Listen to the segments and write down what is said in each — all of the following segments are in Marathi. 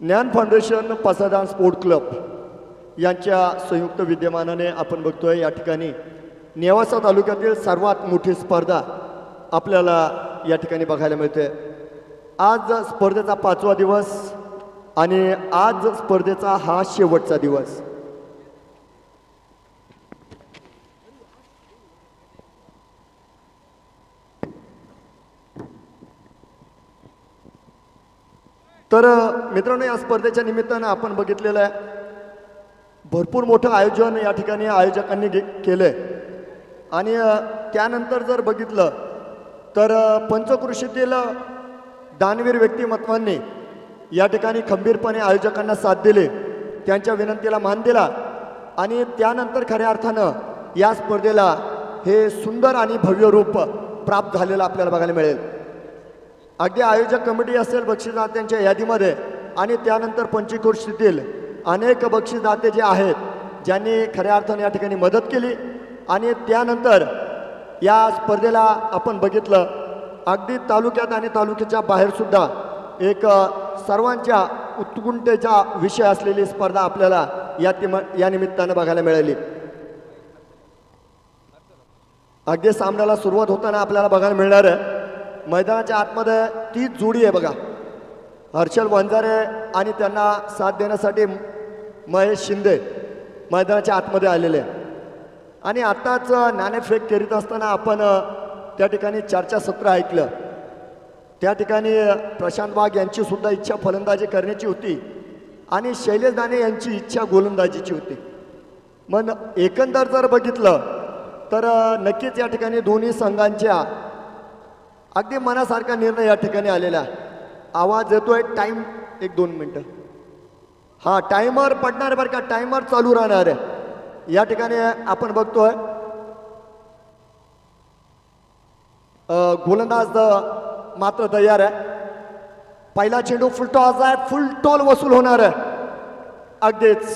ज्ञान फाउंडेशन पासादान स्पोर्ट क्लब यांच्या संयुक्त विद्यमानाने आपण बघतोय या ठिकाणी नेवासा तालुक्यातील सर्वात मोठी स्पर्धा आपल्याला या ठिकाणी बघायला मिळते। आज स्पर्धेचा 5वा दिवस आणि आज स्पर्धेचा हा शेवटचा दिवस। तर मित्रांनो, या स्पर्धेच्या निमित्तानं आपण बघितलेलं आहे भरपूर मोठं आयोजन या ठिकाणी आयोजकांनी केले आणि त्यानंतर जर बघितलं तर पंचक्रोशीतील दानवीर व्यक्तिमत्वांनी या ठिकाणी खंबीरपणे आयोजकांना साथ दिली, त्यांच्या विनंतीला मान दिला आणि त्यानंतर खऱ्या अर्थानं या स्पर्धेला हे सुंदर आणि भव्य रूप प्राप्त झालेलं आपल्याला बघायला मिळेल। अगदी आयोजक कमिटी असेल बक्षीसदात्यांच्या यादीमध्ये आणि त्यानंतर पंचक्रोशीतील अनेक बक्षीसदाते जे आहेत ज्यांनी खऱ्या अर्थाने या ठिकाणी मदत केली आणि त्यानंतर या स्पर्धेला आपण बघितलं अगदी तालुक्यात आणि तालुक्याच्या बाहेरसुद्धा एक सर्वांच्या उत्कंठेचा विषय असलेली स्पर्धा आपल्याला या निमित्तानं बघायला मिळाली। अगदी सामन्याला सुरुवात होताना आपल्याला बघायला मिळणार आहे मैदानाच्या आतमध्ये 30 जोडी आहे बघा। हर्षल वंजारे आणि त्यांना साथ देण्यासाठी महेश शिंदे मैदानाच्या आतमध्ये आलेले आणि आताच नाणेफेक करीत असताना आपण त्या ठिकाणी चर्चासत्र ऐकलं। त्या ठिकाणी प्रशांत वाघ यांची सुद्धा इच्छा फलंदाजी करण्याची होती आणि शैलेश दाने यांची इच्छा गोलंदाजीची होती। मग एकंदर जर बघितलं तर नक्कीच या ठिकाणी दोन्ही संघांच्या अगदी मनासारखा निर्णय या ठिकाणी आलेला आहे। आवाज येतोय टाइम 1-2 मिनटं। हा टाइमर पडणार बरं का, टाइमर चालू राहणार आहे। या ठिकाणी आपण बघतोय गोलंदाज मात्र तयार आहे। पहिला चेंडू फुलटॉस आहे, फुल टॉल वसूल होणार आहे। अगदीच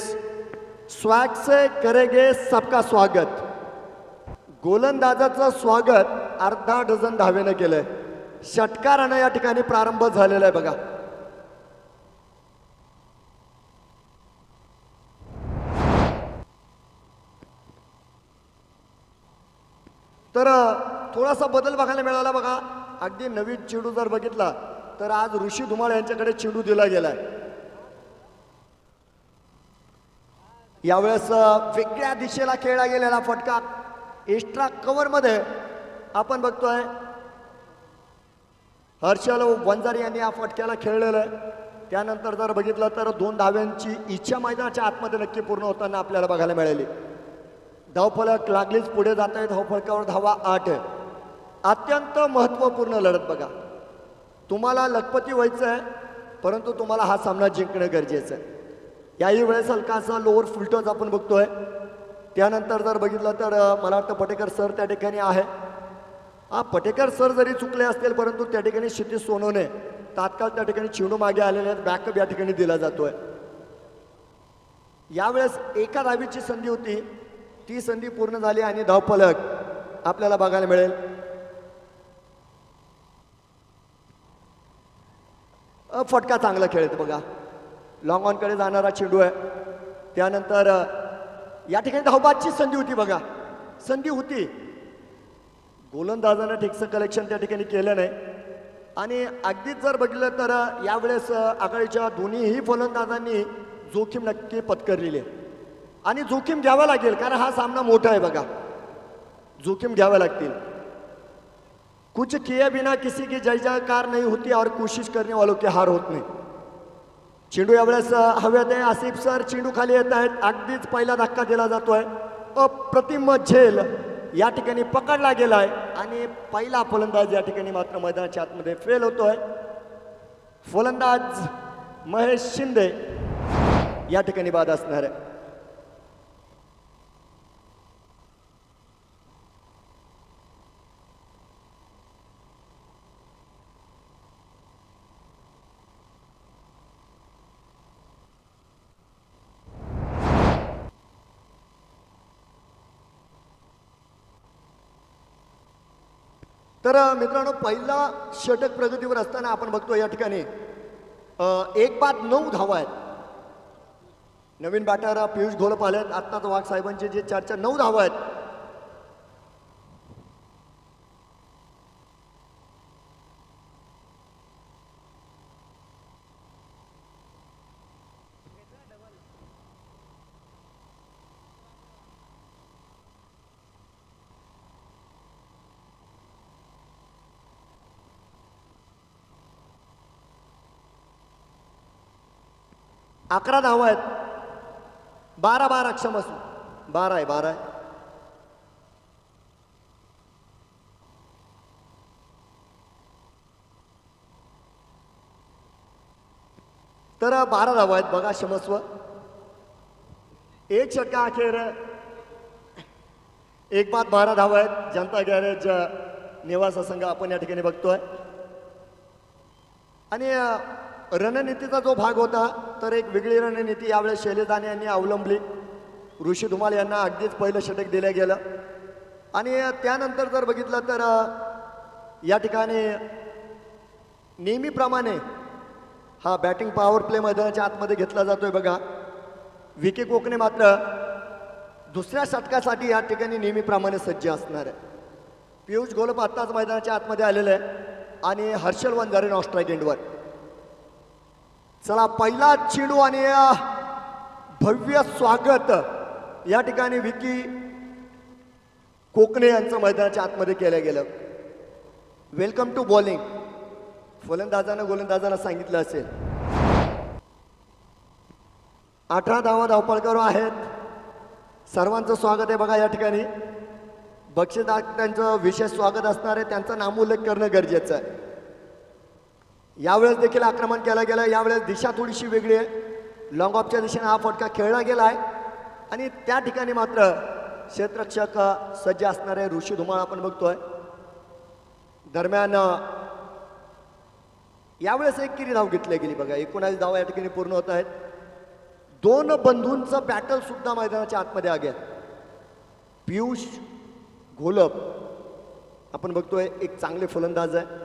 स्वॅग से करेगे सबका स्वागत। गोलंदाजाचं स्वागत अर्धा डझन धावेनं केलंय। षटकारानं या ठिकाणी प्रारंभ झालेला आहे बघा। तर थोडासा बदल बघायला मिळाला बघा। अगदी नवीन चेंडू जर बघितला तर आज ऋषी धुमाळ यांच्याकडे चेंडू दिला गेलाय। यावेळेस वेगळ्या दिशेला खेळला गेलेला फटका एक्स्ट्रा कव्हर मध्ये आपण बघतोय हर्षल वंजारी यांनी या फटक्याला खेळलेलं आहे। त्यानंतर जर बघितलं तर 2 धाव्यांची इच्छा मैदानाच्या आतमध्ये नक्की पूर्ण होताना आपल्याला बघायला मिळाली। धावफलक लागलीच पुढे जात आहे। धावफलकावर धावा 8 आहे। अत्यंत महत्त्वपूर्ण लढत बघा। तुम्हाला लखपती व्हायचं आहे परंतु तुम्हाला हा सामना जिंकणं गरजेचं आहे। याही वेळेस हलकासा लोअर फुलटॉस आपण बघतोय। त्यानंतर जर बघितलं तर मला वाटतं पटेकर सर त्या ठिकाणी आहे। हा पटेकर सर जरी चुकले असतील परंतु त्या ठिकाणी क्षितिज सोनवणे तात्काळ त्या ठिकाणी चेंडू मागे आलेले आहेत। बॅकअप या ठिकाणी दिला जातोय। यावेळेस एका धावीची संधी होती, ती संधी पूर्ण झाली आणि धावफलक आपल्याला बघायला मिळेल। फटका चांगला खेळत बघा। लॉंग ऑन कडे जाणारा चेंडू आहे। त्यानंतर या ठिकाणी धावबादची संधी होती बघा। संधी होती, गोलंदाजानं ठीकसं कलेक्शन त्या ठिकाणी केलं नाही आणि अगदीच जर बघितलं तर यावेळेस आघाडीच्या दोन्हीही फलंदाजांनी जोखीम नक्की पत्करलेली आहे आणि जोखीम घ्यावा लागेल कारण हा सामना मोठा आहे बघा। जोखीम घ्याव्या लागतील। कुछ किए बिना किसी की जय जयकार नहीं होती और कोशिश करने वालों की हार होत नाही। चेंडू यावेळेस हवेत आहे। आसिफ सर चेंडू खाली येत आहेत। अगदीच पहिला धक्का दिला जातोय। अप्रतिम झेल या ठिकाणी पकडला गेलाय आणि पहिला फलंदाज या ठिकाणी मात्र मैदानाच्या आतमध्ये फेल होतोय। फलंदाज महेश शिंदे या ठिकाणी बाद असणार आहे। तर मित्रांनो, पहिला षटक प्रगतीवर असताना आपण बघतो या ठिकाणी एक बाद 9 धावा आहेत. नवीन बॅटर पियुष घोलप आलेत. आत्ताच वाघ साहेबांची जी चर्चा 9 धावा आहेत. अकरा धावा आहेत. 12 क्षम असू 12 आहे. तर 12 धावा आहेत बघा क्षमस्व. एक षटका अखेर. एक बाद 12 धावा आहेत. जनता गॅरेज निवासा संघ आपण या ठिकाणी बघतोय. आणि रणनीतीचा जो भाग होता तर एक वेगळी रणनीती यावेळेस शैलेश यांनी अवलंबली. ऋषी धुमाल यांना अगदीच पहिलं षटक दिलं गेलं. आणि त्यानंतर जर बघितलं तर या ठिकाणी नेहमीप्रमाणे हा बॅटिंग पॉवर प्ले मैदानाच्या आतमध्ये घेतला जातोय बघा. विकी कोकणे मात्र दुसऱ्या षटकासाठी या ठिकाणी नेहमीप्रमाणे सज्ज असणार आहे. पियुष घोलप आत्ताच मैदानाच्या आतमध्ये आलेलं आहे आणि हर्षल वंजारे नॉन स्ट्राईक एंडवर. चला पहिला चेंडू आणि भव्य स्वागत या ठिकाणी विकी कोकणे यांचं मैदानाच्या आतमध्ये केलं गेलं. Welcome to bowling. फलंदाजानं गोलंदाजांना सांगितलं असेल. 18 धावा धावपळकर आहेत. सर्वांचं स्वागत आहे बघा या ठिकाणी. बक्षीस त्यांचं विशेष स्वागत असणार आहे. त्यांचा नामोल्लेख करणं गरजेचं आहे. यावेळेस देखील आक्रमण केलं गेलं. यावेळेस दिशा थोडीशी वेगळी आहे. लॉंग ऑफच्या दिशेने हा फटका खेळला गेला आहे आणि त्या ठिकाणी मात्र क्षेत्ररक्षक सज्ज असणारे ऋषी धुमाळ आपण बघतोय. दरम्यान यावेळेस एक किरी धाव घेतली गेली बघा. 19 धावा या ठिकाणी पूर्ण होत आहेत. 2 बंधूंचं बॅटल सुद्धा मैदानाच्या आतमध्ये आगे. पियुष घोलप आपण बघतोय एक चांगले फलंदाज आहे.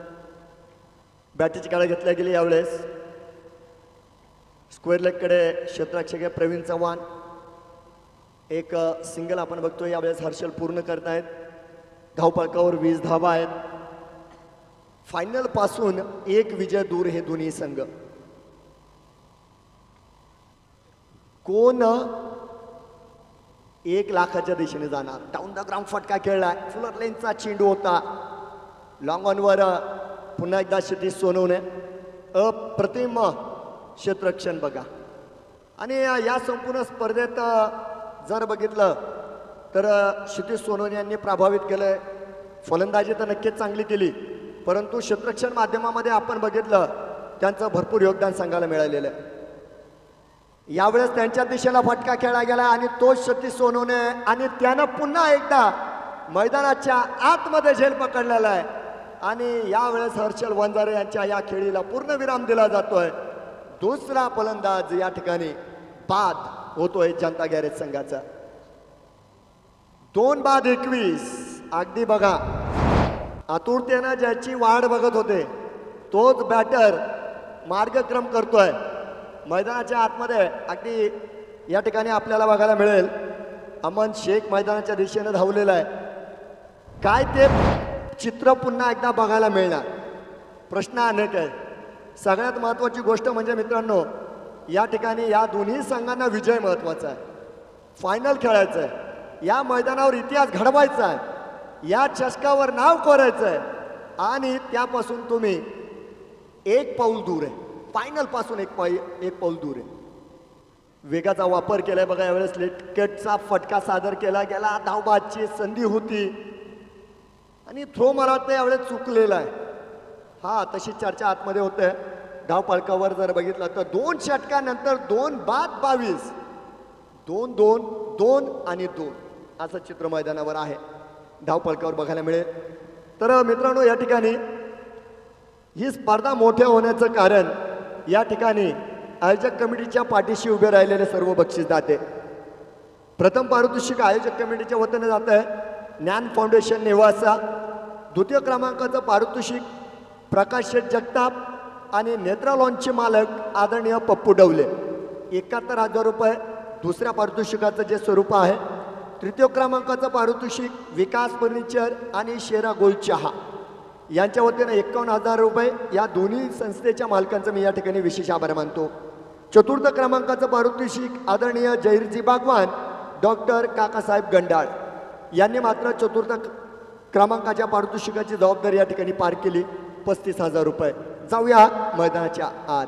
बॅटीची काळा घेतल्या गेली यावेळेस. स्क्वेअर लेगकडे क्षेत्ररक्षक आहे प्रवीण चव्हाण. एक सिंगल आपण बघतोय यावेळेस हर्षल पूर्ण करतायत. धावपळकावर 20 धावा आहेत. फायनल पासून एक विजय दूर हे दोन्ही संघ. कोण 1 लाखाच्या दिशेने जाणार. डाऊन द ग्राउंड फटका खेळलाय. फुलर लेनचा चेंडू होता. लॉंग ऑनवर पुन्हा एकदा क्षितिज सोनवणे. अप्रतिम क्षेत्ररक्षण बघा. आणि या संपूर्ण स्पर्धेत जर बघितलं तर क्षितिज सोनवणे यांनी प्रभावित केलंय. फलंदाजी तर नक्कीच चांगली केली परंतु क्षेत्ररक्षण माध्यमामध्ये आपण बघितलं त्यांचं भरपूर योगदान संघाला मिळालेलं आहे. यावेळेस त्यांच्या दिशेला फटका खेळला गेला आणि तो क्षितिज सोनवणे आणि त्यानं पुन्हा एकदा मैदानाच्या आतमध्ये झेल पकडलेला आहे. आणि यावेळेस हर्षल वंजारे यांच्या या खेळीला पूर्ण विराम दिला जातोय. दुसरा फलंदाज या ठिकाणी बाद होतोय जनता गॅरेज संघाचा. 2 बाद 21. अगदी बघा आतुरतेनं ज्याची वाढ बघत होते तोच बॅटर मार्गक्रम करतोय मैदानाच्या आतमध्ये. अगदी या ठिकाणी आपल्याला बघायला मिळेल अमन शेख मैदानाच्या दिशेने धावलेला आहे. काय ते चित्र पुन्हा एकदा बघायला मिळणार. प्रश्न अनेक आहे. सगळ्यात महत्त्वाची गोष्ट म्हणजे मित्रांनो या ठिकाणी या दोन्ही संघांना विजय महत्त्वाचा आहे. फायनल खेळायचं आहे. या मैदानावर इतिहास घडवायचा आहे. या चषकावर नाव कोरायचं आहे आणि त्यापासून तुम्ही एक पाऊल दूर आहे. फायनल पासून एक पाऊल दूर आहे. वेगाचा वापर केलाय बघा. यावेळेस लेटकेटचा फटका सादर केला गेला. धावबादची संधी होती आणि थ्रो मला वाटतं यावेळेस चुकलेला आहे. हा तशी चर्चा आतमध्ये होते. धावपळकावर जर बघितलं तर 2 षटकानंतर 2 बाद 22. 2-2 2 आणि 2 असं चित्र मैदानावर आहे. धावपळकावर बघायला मिळेल. तर मित्रांनो या ठिकाणी ही स्पर्धा मोठ्या होण्याचं कारण या ठिकाणी आयोजक कमिटीच्या पाठीशी उभे राहिलेले सर्व बक्षीसदाते. प्रथम पारितोषिक आयोजक कमिटीच्या वतीने जात आहे ज्ञान फाउंडेशन नेवासा. द्वितीय क्रमांकाचं पारितोषिक प्रकाश शेठ जगताप आणि नेत्रालॉनचे मालक आदरणीय पप्पू डवले 71,000 रुपये दुसऱ्या पारितोषिकाचं जे स्वरूप आहे. तृतीय क्रमांकाचं पारितोषिक विकास फर्निचर आणि शेरा गोल्ड चहा यांच्या वतीनं 51,000 रुपये या दोन्ही संस्थेच्या मालकांचं मी या ठिकाणी विशेष आभार मानतो. चतुर्थ क्रमांकाचं पारितोषिक आदरणीय जहीरजी बागवान डॉक्टर काकासाहेब गंडाळ यांनी मात्र चतुर्थ क्रमांकाच्या पारितोषिकाची जबाबदारी या ठिकाणी पार केली 35,000 रुपये. जाऊया मैदानाच्या आत.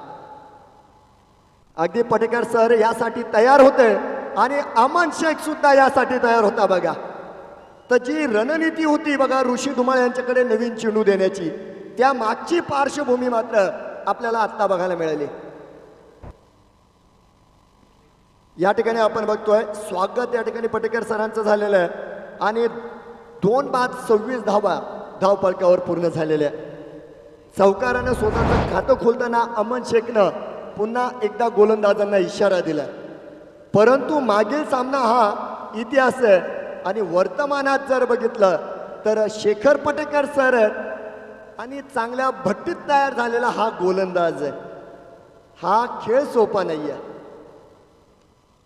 अगदी पटेकर सर यासाठी तयार होते आणि अमन शेख सुद्धा यासाठी तयार होता बघा. तर जी रणनीती होती बघा ऋषी धुमाळ यांच्याकडे नवीन चेंडू देण्याची त्या मागची पार्श्वभूमी मात्र आपल्याला आत्ता बघायला मिळाली. या ठिकाणी आपण बघतोय स्वागत या ठिकाणी पटेकर सरांचं झालेलं आहे आणि 2-26 धावा धावफलकावर पूर्ण झालेल्या. चौकारानं स्वतःचं खातं खोलताना अमन शेखनं पुन्हा एकदा गोलंदाजांना इशारा दिला. परंतु मागील सामना हा इतिहास आहे आणि वर्तमानात जर बघितलं तर शेखर पटेकर सर आणि चांगल्या भट्टीत तयार झालेला हा गोलंदाज आहे. हा खेळ सोपा नाही आहे.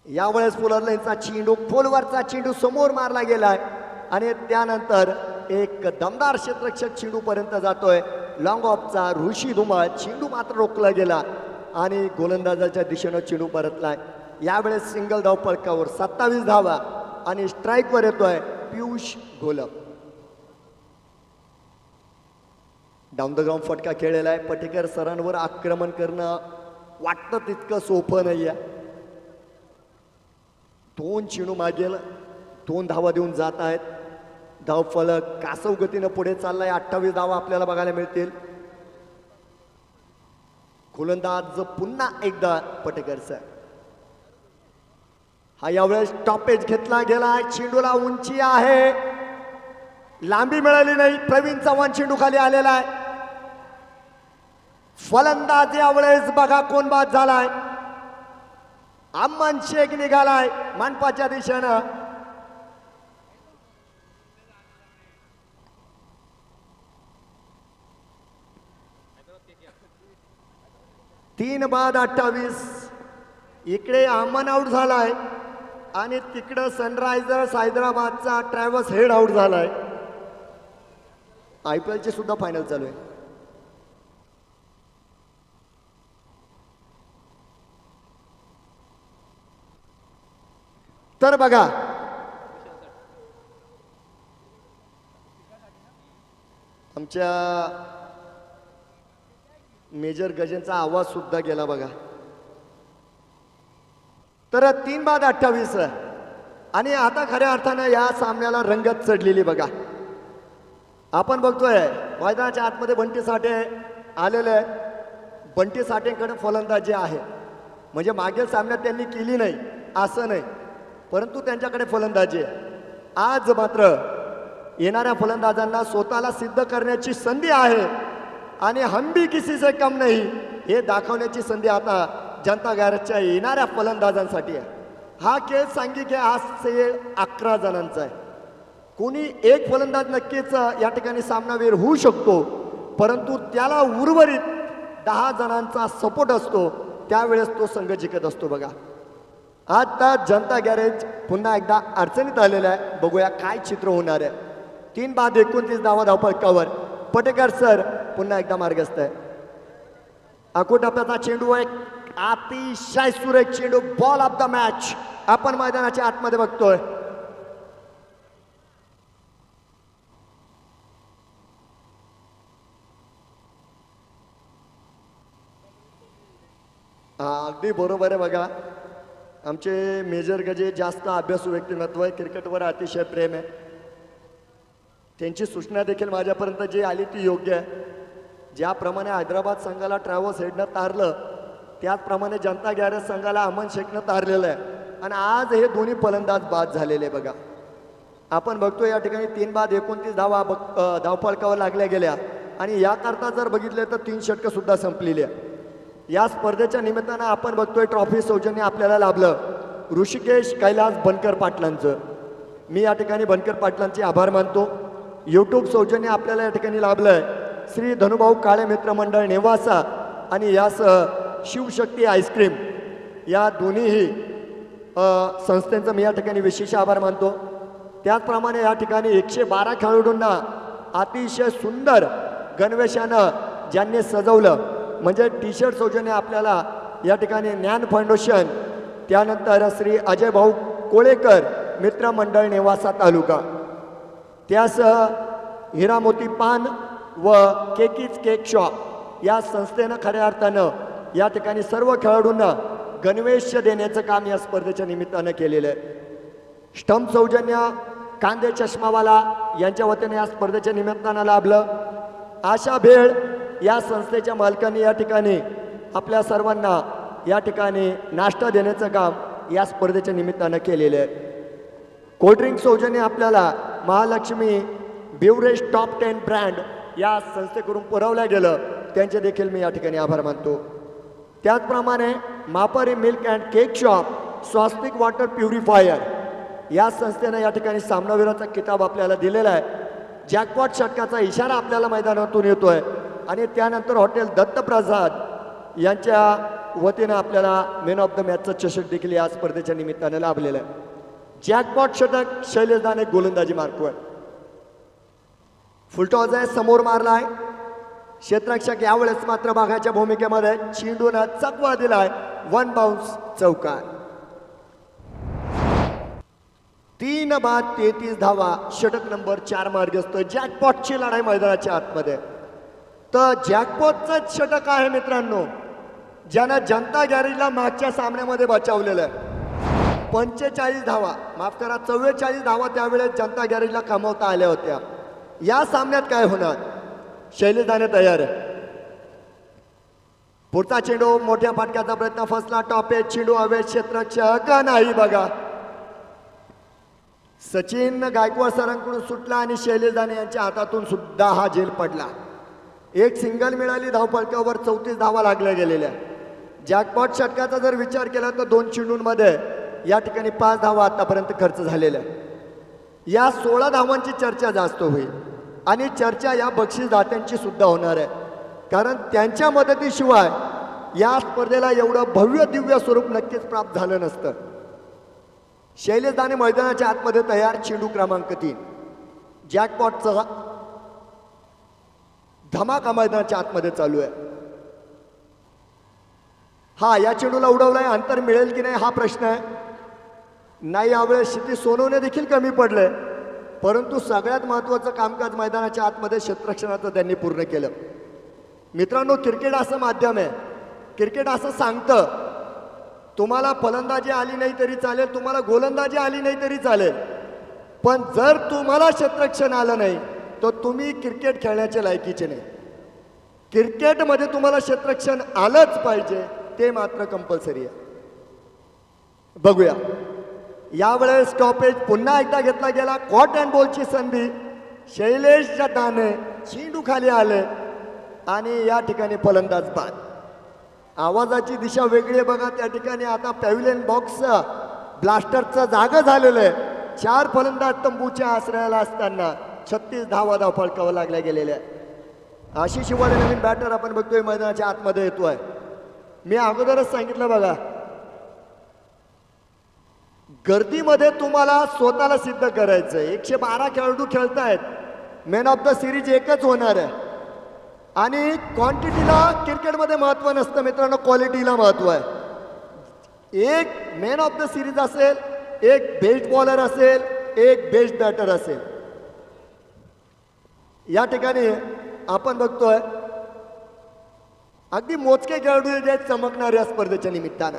यावेळेस फुलर लाईनचा चेंडू खोलवरचा चेंडू समोर मारला गेलाय आणि त्यानंतर एक दमदार क्षेत्ररक्षक चेंडू पर्यंत जातोय. लॉंग ऑफचा ऋषी धुमाळ चेंडू मात्र रोखला गेला आणि गोलंदाजाच्या दिशेनं चेंडू परतलाय. यावेळेस सिंगल धाव फलकावर 27 धावा आणि स्ट्राईकवर येतोय Piyush Gholap. Down the ground फटका खेळलेला आहे. पटेकर सरांवर आक्रमण करणं वाटतं तितकं सोपं नाही आहे. 2 चेंडू मागेल 2 धावा देऊन जात आहेत. धावफलक कासव गतीनं पुढे चाललाय. 28 धावा आपल्याला बघायला मिळतील. गोलंदाज पुन्हा एकदा पटेकर सर. हा यावेळेस टॉपेज घेतला गेला. चेंडूला उंची आहे लांबी मिळाली नाही. प्रवीण चव्हाण चेंडू खाली आलेला आहे. फलंदाज यावेळेस बघा कोण बाद झालाय. अमन शेख निघालाय मांडपाच्या दिशेनं. तीन बाद 28. इकडे अमन आउट झालाय आणि तिकडं सनरायझर्स हैदराबादचा ट्रॅव्हल्स हेड आउट झालाय. IPL चे सुद्धा फायनल चालू आहे. तर बघा आमच्या मेजर गजेंचा आवाज सुद्धा गेला बघा. तर 3 बाद 28 आणि आता खऱ्या अर्थानं या सामन्याला रंगत चढलेली बघा. आपण बघतोय मैदानाच्या आतमध्ये बंटी साठे आलेले आहे. बंटी साठेंकडे फलंदाजी आहे म्हणजे मागील सामन्यात त्यांनी केली नाही असं नाही परंतु त्यांच्याकडे फलंदाजी आहे. आज मात्र येणाऱ्या फलंदाजांना स्वतःला सिद्ध करण्याची संधी आहे आणि हम भी किसी से कम नाही हे दाखवण्याची संधी आता जनता गॅरेजच्या येणाऱ्या फलंदाजांसाठी आहे. हा खेळ सांघिक आहे. हा खेळ 11 जणांचा आहे. कोणी एक फलंदाज नक्कीच या ठिकाणी सामनावीर होऊ शकतो परंतु त्याला उर्वरित 10 जणांचा सपोर्ट असतो त्यावेळेस तो संघ जिंकत असतो बघा. आता जनता गॅरेज पुन्हा एकदा अडचणीत आलेला आहे. बघूया काय चित्र होणार आहे. 3 बाद 29 धावा धावफलकावर पटेकर सर पुन्हा एकदा मार्गस्थ आहे. अकोटाप्याचा चेंडू एक अतिशय सुरेख चेंडू बॉल ऑफ द मॅच आपण मैदानाच्या आतमध्ये बघतोय. अगदी बरोबर आहे बघा. आमचे मेजर गजे जास्त अभ्यासू व्यक्तिमत्व आहे. क्रिकेटवर अतिशय प्रेम आहे. त्यांची सूचना देखील माझ्यापर्यंत जी आली ती योग्य आहे. ज्याप्रमाणे हैदराबाद संघाला ट्रॅव्हल्स हेडनं तारलं त्याचप्रमाणे जनता गॅरेज संघाला अमन शेखनं तारलेलं आहे आणि आज हे दोन्ही फलंदाज बाद झालेले बघा. आपण बघतो या ठिकाणी 3 बाद 29 धावा धावफलकावर लागल्या गेल्या आणि याकरता जर बघितले तर 3 षटकं सुद्धा संपलेली आहे. या स्पर्धेच्या निमित्तानं आपण बघतोय ट्रॉफी सौजन्य आपल्याला लाभलं ऋषिकेश कैलास बनकर पाटलांचं. मी या ठिकाणी बनकर पाटलांचे आभार मानतो. यूट्यूब सौजन्य आपल्याला या ठिकाणी लाभलंय श्री धनुभाऊ काळे मित्र मंडळ नेवासा आणि यासह शिवशक्ती आईस्क्रीम या दोन्हीही संस्थेंचा मी या ठिकाणी विशेष आभार मानतो. त्याचप्रमाणे या ठिकाणी 112 खेळाडूंना अतिशय सुंदर गणवेशानं ज्यांनी सजवलं, म्हणजे टी शर्ट सौजन्य आपल्याला या ठिकाणी ज्ञान फाउंडेशन, त्यानंतर श्री अजय भाऊ कोळेकर मित्रमंडळ नेवासा तालुका, त्यासह हिरामोती पान व केकीज केक शॉप या संस्थेनं खऱ्या अर्थानं या ठिकाणी सर्व खेळाडूंना गणवेश देण्याचं काम या स्पर्धेच्या निमित्तानं केलेलं आहे. स्टंप सौजन्य कांदे चष्मावाला यांच्या वतीने या स्पर्धेच्या निमित्तानं लाभलं. आशा भेळ या संस्थेच्या मालकांनी या ठिकाणी आपल्या सर्वांना या ठिकाणी नाश्ता देण्याचं काम या स्पर्धेच्या निमित्तानं केलेलं आहे. कोल्ड्रिंक सौजन्य आपल्याला महालक्ष्मी बिवरेज टॉप 10 ब्रँड या संस्थेकडून पुरवलं गेलं, त्यांचे देखील मी या ठिकाणी आभार मानतो. त्याचप्रमाणे Mapari milk and cake shop, Swastik water purifier या संस्थेनं या ठिकाणी सामनावीराचा किताब आपल्याला दिलेला आहे. जॅकपॉट षटकाचा इशारा आपल्याला मैदानातून येतोय आणि त्यानंतर हॉटेल दत्तप्रसाद यांच्या वतीनं आपल्याला मेन ऑफ द मॅचचं चषक देखील या स्पर्धेच्या निमित्तानं लाभलेलं आहे. जॅकपॉट षटक शैलेश दाने गोलंदाजी मारतोय. फुलटॉस आहे, समोर मारलाय क्षेत्ररक्षक, यावेळेस मात्र भागाच्या भूमिकेमध्ये चेंडून चकवा दिलाय, 1 बाउन्स चौकार. 3 बाद 33 धावा, षटक नंबर 4 मार्गस्थ. जॅकपॉटची लढाई मैदानाच्या आतमध्ये. तर जॅकपॉटच षटक आहे मित्रांनो, ज्यानं जनता गॅरेजला मागच्या सामन्यामध्ये बचावलेलं आहे. 45 धावा, माफ करा 44 धावा त्यावेळेस जनता गॅरेजला कमावता आल्या होत्या. या सामन्यात काय होणार? शैलेश दाने तयार आहे. पुढचा चेंडू मोठ्या फटक्याचा प्रयत्न, फसला, टॉप एज चेंडू, हवेत क्षेत्ररक्षक नाही. बघा सचिन गायकवाड सरांकडून सुटला आणि शैलेश दाने यांच्या हातातून सुद्धा हा झेल पडला. एक सिंगल मिळाली, धावफलकावर 34 धावा लागल्या गेलेल्या. जॅकपॉट षटकाचा जर विचार केला तर 2 चेंडूंमध्ये या ठिकाणी 5 धावा आतापर्यंत खर्च झालेल्या. या 16 धावांची चर्चा जास्त होईल आणि चर्चा या बक्षीस दात्यांची सुद्धा होणार आहे, कारण त्यांच्या मदतीशिवाय या स्पर्धेला एवढं भव्य दिव्य स्वरूप नक्कीच प्राप्त झालं नसतं. शैलेश दाने मैदानाच्या आतमध्ये तयार. चेंडू क्रमांक 3, जॅकपॉटचा धमाका मैदानाच्या आतमध्ये चालू आहे. हा या चेंडूला उडवलाय, अंतर मिळेल की नाही हा प्रश्न आहे. नाही, यावेळेस क्षिती सोनवणे देखील कमी पडले, परंतु सगळ्यात महत्त्वाचं कामकाज मैदानाच्या आतमध्ये क्षेत्ररक्षणाचं त्यांनी पूर्ण केलं. मित्रांनो, क्रिकेट असं माध्यम आहे, क्रिकेट असं सांगतं तुम्हाला फलंदाजी आली नाही तरी चालेल, तुम्हाला गोलंदाजी आली नाही तरी चालेल, पण जर तुम्हाला क्षेत्ररक्षण आलं नाही तर तुम्ही क्रिकेट खेळण्याचे लायकीचे नाही. क्रिकेटमध्ये तुम्हाला क्षेत्ररक्षण आलंच पाहिजे, ते मात्र कंपल्सरी आहे. बघूया, यावेळेस स्टॉपेज पुन्हा एकदा घेतला गेला. कॉट अँड बॉलची संधी, शैलेश दाने चेंडू खाली आले आणि या ठिकाणी फलंदाज बाद. आवाजाची दिशा वेगळी आहे बघा. त्या ठिकाणी आता पॅव्हिलियन बॉक्स ब्लास्टरचं जागा झालेलं आहे. 4 फलंदाज तंबूच्या आश्रयाला असताना 36 धावा धावफलकावर लागल्या गेलेल्या. आशिष शिवाडे नवीन बॅटर आपण बघतोय मैदानाच्या आतमध्ये येतोय. मी अगोदरच सांगितलं बघा, गर्दीमध्ये तुम्हाला स्वतःला सिद्ध करायचं आहे. 112 खेळाडू खेळतायत, मॅन ऑफ द सिरीज एकच होणार आहे आणि क्वांटिटीला क्रिकेटमध्ये महत्त्व नसतं मित्रांनो, क्वालिटीला महत्त्व आहे. एक मॅन ऑफ द सिरीज असेल, एक बेस्ट बॉलर असेल, एक बेस्ट बॅटर असेल. या ठिकाणी आपण बघतोय अगदी मोजके खेळाडू जे चमकणारे या स्पर्धेच्या निमित्तानं.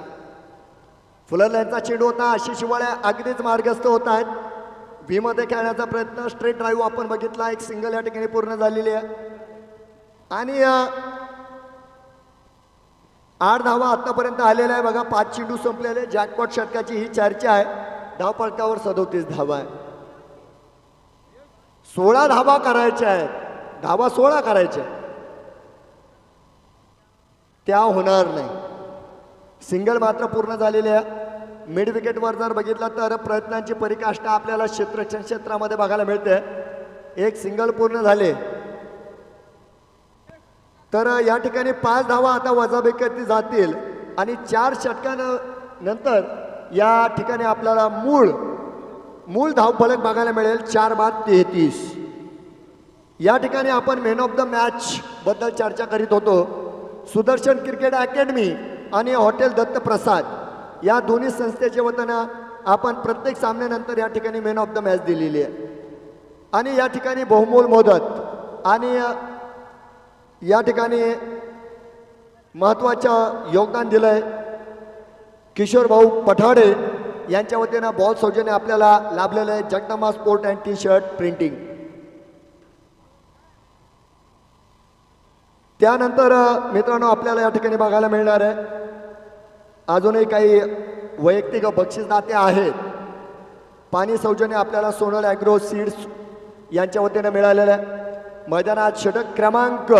फुलरल्यांचा चेंडू होता, आशिष शिवाळे अगदीच मार्गस्थ होत आहेत. व्ही मध्ये खेळण्याचा प्रयत्न, स्ट्रेट ड्राईव्ह आपण बघितला, एक सिंगल या ठिकाणी पूर्ण झालेली आहे आणि 8 धावा आतापर्यंत आलेल्या आहे बघा. 5 चेंडू संपलेले. जॅकपॉट षटकाची ही चर्चा आहे. धावफलकावर 37 धावा आहे. 16 धावा करायच्या आहेत, धावा 16 करायच्या, त्या होणार नाही. सिंगल मात्र पूर्ण झालेले आहे. मिड विकेटवर जर बघितलं तर प्रयत्नांची परिकाष्ठा आपल्याला क्षेत्ररक्षण क्षेत्रामध्ये बघायला मिळते. एक सिंगल पूर्ण झाले तर या ठिकाणी 5 धावा आता वजाबाकीवरती जातील आणि 4 षटकानंतर या ठिकाणी आपल्याला मूळ धावफलक बघायला मिळेल 4/33. या ठिकाणी आपण मॅन ऑफ द मॅच बद्दल चर्चा करीत होतो. सुदर्शन क्रिकेट अकॅडमी आणि हॉटेल दत्त प्रसाद या दोन्ही संस्थेच्या वतीनं आपण प्रत्येक सामन्यानंतर या ठिकाणी मॅन ऑफ द मॅच दिलेली आहे आणि या ठिकाणी बहुमोल मदत आणि या ठिकाणी महत्त्वाचं योगदान दिलंय किशोर भाऊ पठाडे यांच्या वतीनं बॉल सौजन्य आपल्याला लाभलेलं आहे. Jagdamba sport and T shirt printing. त्यानंतर मित्रांनो आपल्याला या ठिकाणी बघायला मिळणार आहे अजूनही काही वैयक्तिक बक्षीसदाते आहेत. पाणी सौजन्य आपल्याला सोनल ॲग्रो सीड्स यांच्या वतीनं मिळालेलं आहे. मैदानात षटक क्रमांक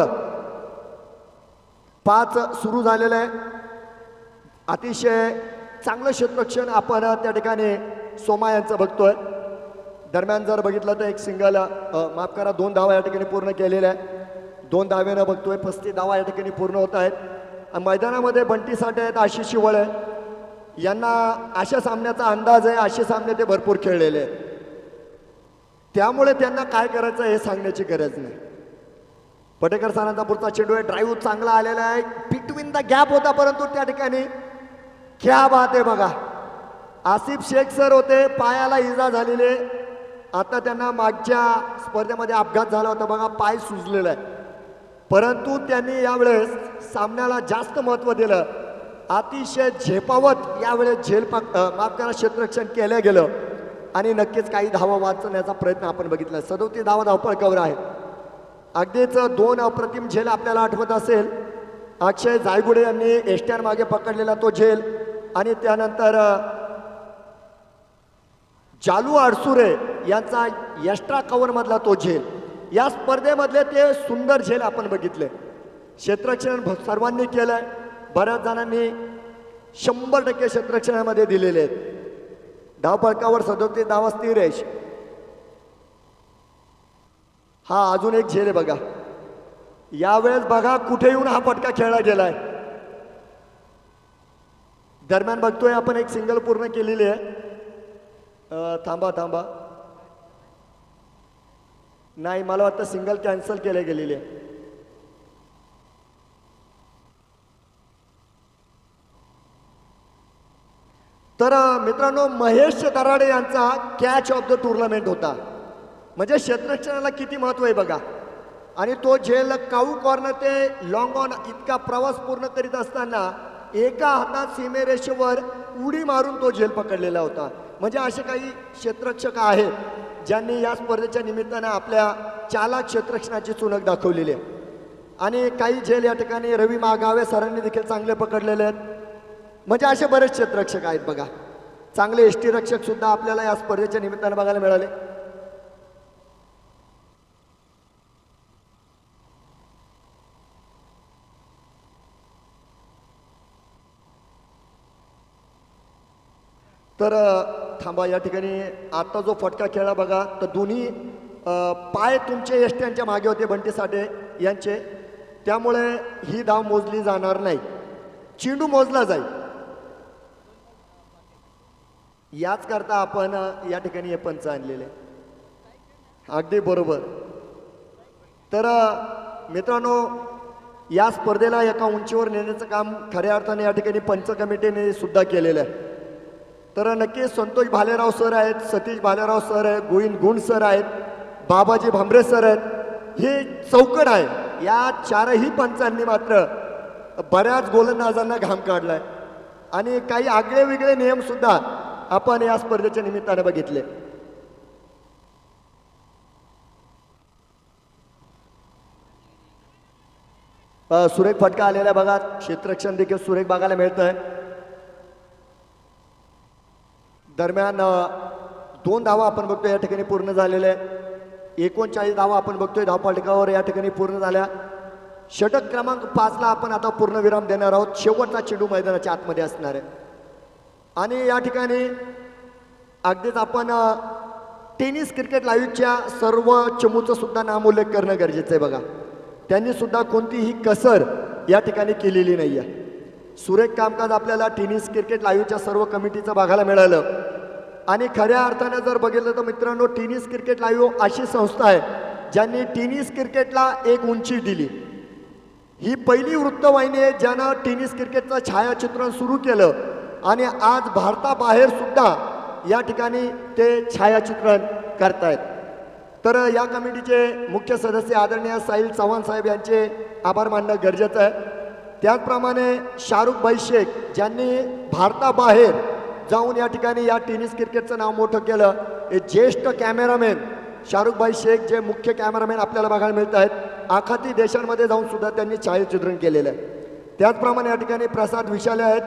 5 सुरू झालेलं आहे. अतिशय चांगलं क्षेत्ररक्षण आपण त्या ठिकाणी सोमा यांचं बघतोय. दरम्यान जर बघितलं तर एक सिंगल माफ करा 2 धावा या ठिकाणी पूर्ण केलेल्या आहे. 2 धावेनं बघतोय 35 धावा या ठिकाणी पूर्ण होत आहेत. मैदानामध्ये बंटी साठे आहेत, आशिष शिवळ आहे. यांना अशा सामन्याचा अंदाज आहे. असे सामने ते भरपूर खेळलेले आहेत त्यामुळे त्यांना काय करायचं हे सांगण्याची गरज नाही. पटेकर सरांचा पुढचा चेंडू आहे. ड्राईव्ह चांगला आलेला आहे. बिटवीन द गॅप होता परंतु त्या ठिकाणी क्या बात आहे बघा. आसिफ शेख सर होते, पायाला इजा झालेले. आता त्यांना मागच्या स्पर्धेमध्ये अपघात झाला होता बघा, पाय सुजलेला आहे. परंतु त्यांनी यावेळेस सामन्याला जास्त महत्त्व दिलं. अतिशय झेपावत यावेळेस माफ करा क्षेत्ररक्षण केलं गेलं आणि नक्कीच काही धावा वाचवण्याचा प्रयत्न आपण बघितला. 37 धावा धावपळकावर आहे. अगदीच 2 अप्रतिम झेल आपल्याला आठवत असेल. अक्षय जायगुडे यांनी एसटीआर मागे पकडलेला तो झेल आणि त्यानंतर जालू अडसुरे यांचा एक्स्ट्रा कव्हर मधला तो झेल. या स्पर्धेमधले ते सुंदर झेल आपण बघितले. क्षेत्ररक्षण सर्वांनी केलंय. बऱ्याच जणांनी 100% क्षेत्ररक्षणामध्ये दिलेले आहेत. धावफलकावर 37 धावा स्थिर आहे. हा अजून एक झेल आहे बघा. यावेळेस बघा कुठे येऊन हा फटका खेळला गेलाय. दरम्यान बघतोय आपण एक सिंगल पूर्ण केलेली आहे. थांबा नाही मला वाटतं सिंगल कॅन्सल केले गेलेली आहे. तर मित्रांनो महेश दराडे यांचा कॅच ऑफ द टुर्नामेंट होता. म्हणजे क्षेत्ररक्षणाला किती महत्व आहे बघा. आणि तो झेल काऊ कॉर्नर ते लॉंग ऑन इतका प्रवास पूर्ण करीत असताना एका हातात सीमेरेषेवर उडी मारून तो झेल पकडलेला होता. म्हणजे असे काही क्षेत्ररक्षक आहेत ज्यांनी या स्पर्धेच्या निमित्तानं आपल्या चालाक क्षेत्ररक्षणाची चुणक दाखवलेली आहे. आणि काही झेल या ठिकाणी रवी मागावे सरांनी देखील चांगले पकडलेले आहेत. म्हणजे असे बरेच क्षेत्ररक्षक आहेत बघा. चांगले एसटी रक्षक सुद्धा आपल्याला या स्पर्धेच्या निमित्तानं बघायला मिळाले. तर थांबा या ठिकाणी आता जो फटका खेळला बघा तर दोन्ही पाय तुमचे एसट्यांच्या मागे होते बंटी साठे यांचे. त्यामुळे ही धाव मोजली जाणार नाही. चेंडू मोजला जाईल. याच करता आपण या ठिकाणी हे पंच आणलेले. अगदी बरोबर. तर मित्रांनो या स्पर्धेला एका उंचीवर नेण्याचं काम खऱ्या अर्थाने या ठिकाणी पंच कमिटीने सुद्धा केलेलं आहे. तर नक्कीच संतोष भालेराव सर आहेत, सतीश भालेराव सर आहेत, गोविंद गुण सर आहेत, बाबाजी भांबरे सर आहेत. हे चौकट आहे. या 4ही पंचांनी मात्र बऱ्याच गोलंदाजांना घाम काढलाय आणि काही आगळे वेगळे नियम सुद्धा आपण या स्पर्धेच्या निमित्ताने बघितले. सुरेख फटका आलेला बघा. क्षेत्ररक्षण देखील सुरेख बघायला मिळत आहे. दरम्यान 2 धावा आपण बघतोय या ठिकाणी पूर्ण झालेल्या आहे. 39 धावा आपण बघतोय धावफलकावर या ठिकाणी पूर्ण झाल्या. षटक क्रमांक 5ला आपण आता पूर्णविराम देणार आहोत. शेवटचा चेंडू मैदानाच्या आतमध्ये असणार आहे आणि या ठिकाणी अगदीच आपण टेनिस क्रिकेट लाईव्हच्या सर्व चमूचं सुद्धा नामोल्लेख करणं गरजेचं आहे बघा. त्यांनी सुद्धा कोणतीही कसर या ठिकाणी केलेली नाही आहे. सुरेख कामकाज आपल्याला टेनिस क्रिकेट लाईव्हच्या सर्व कमिटीचं बघायला मिळालं. आणि खऱ्या अर्थाने जर बघितलं तर मित्रांनो, टेनिस क्रिकेट लाईव्ह अशी संस्था आहे ज्यांनी टेनिस क्रिकेटला एक उंची दिली. ही पहिली वृत्तवाहिनी आहे ज्यानं टेनिस क्रिकेटचं छायाचित्रण सुरू केलं आणि आज भारताबाहेर सुद्धा या ठिकाणी ते छायाचित्रण करतायत. तर या कमिटीचे मुख्य सदस्य आदरणीय साहिल चव्हाण साहेब यांचे आभार मानणं गरजेचं आहे. त्याचप्रमाणे शाहरुख भाई शेख ज्यांनी भारताबाहेर जाऊन या ठिकाणी या टेनिस क्रिकेटचं नाव मोठं केलं. हे ज्येष्ठ कॅमेरामॅन शाहरुख भाई शेख जे मुख्य कॅमेरामॅन आपल्याला बघायला मिळत आहेत. आखाती देशांमध्ये जाऊन सुद्धा त्यांनी छायाचित्रण केलेलं आहे. त्याचप्रमाणे या ठिकाणी प्रसाद विशाले आहेत,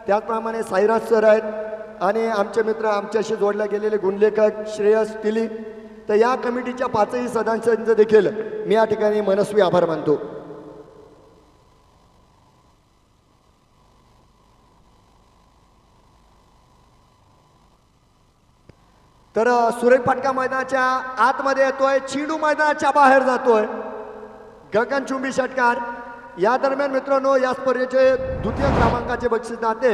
त्याचप्रमाणे साईराज सर आहेत आणि आमचे मित्र आमच्याशी जोडले गेलेले गुणलेखक श्रेयस तिली. तर या कमिटीच्या 5ही सदस्यांचं देखील मी या ठिकाणी मनस्वी आभार मानतो. तर सुरेख फाटका मैदानाच्या आतमध्ये येतोय, चेंडू मैदानाच्या बाहेर जातोय, गगनचुंबी षटकार. या दरम्यान मित्रांनो, या स्पर्धेचे द्वितीय क्रमांकाचे बक्षीस दाते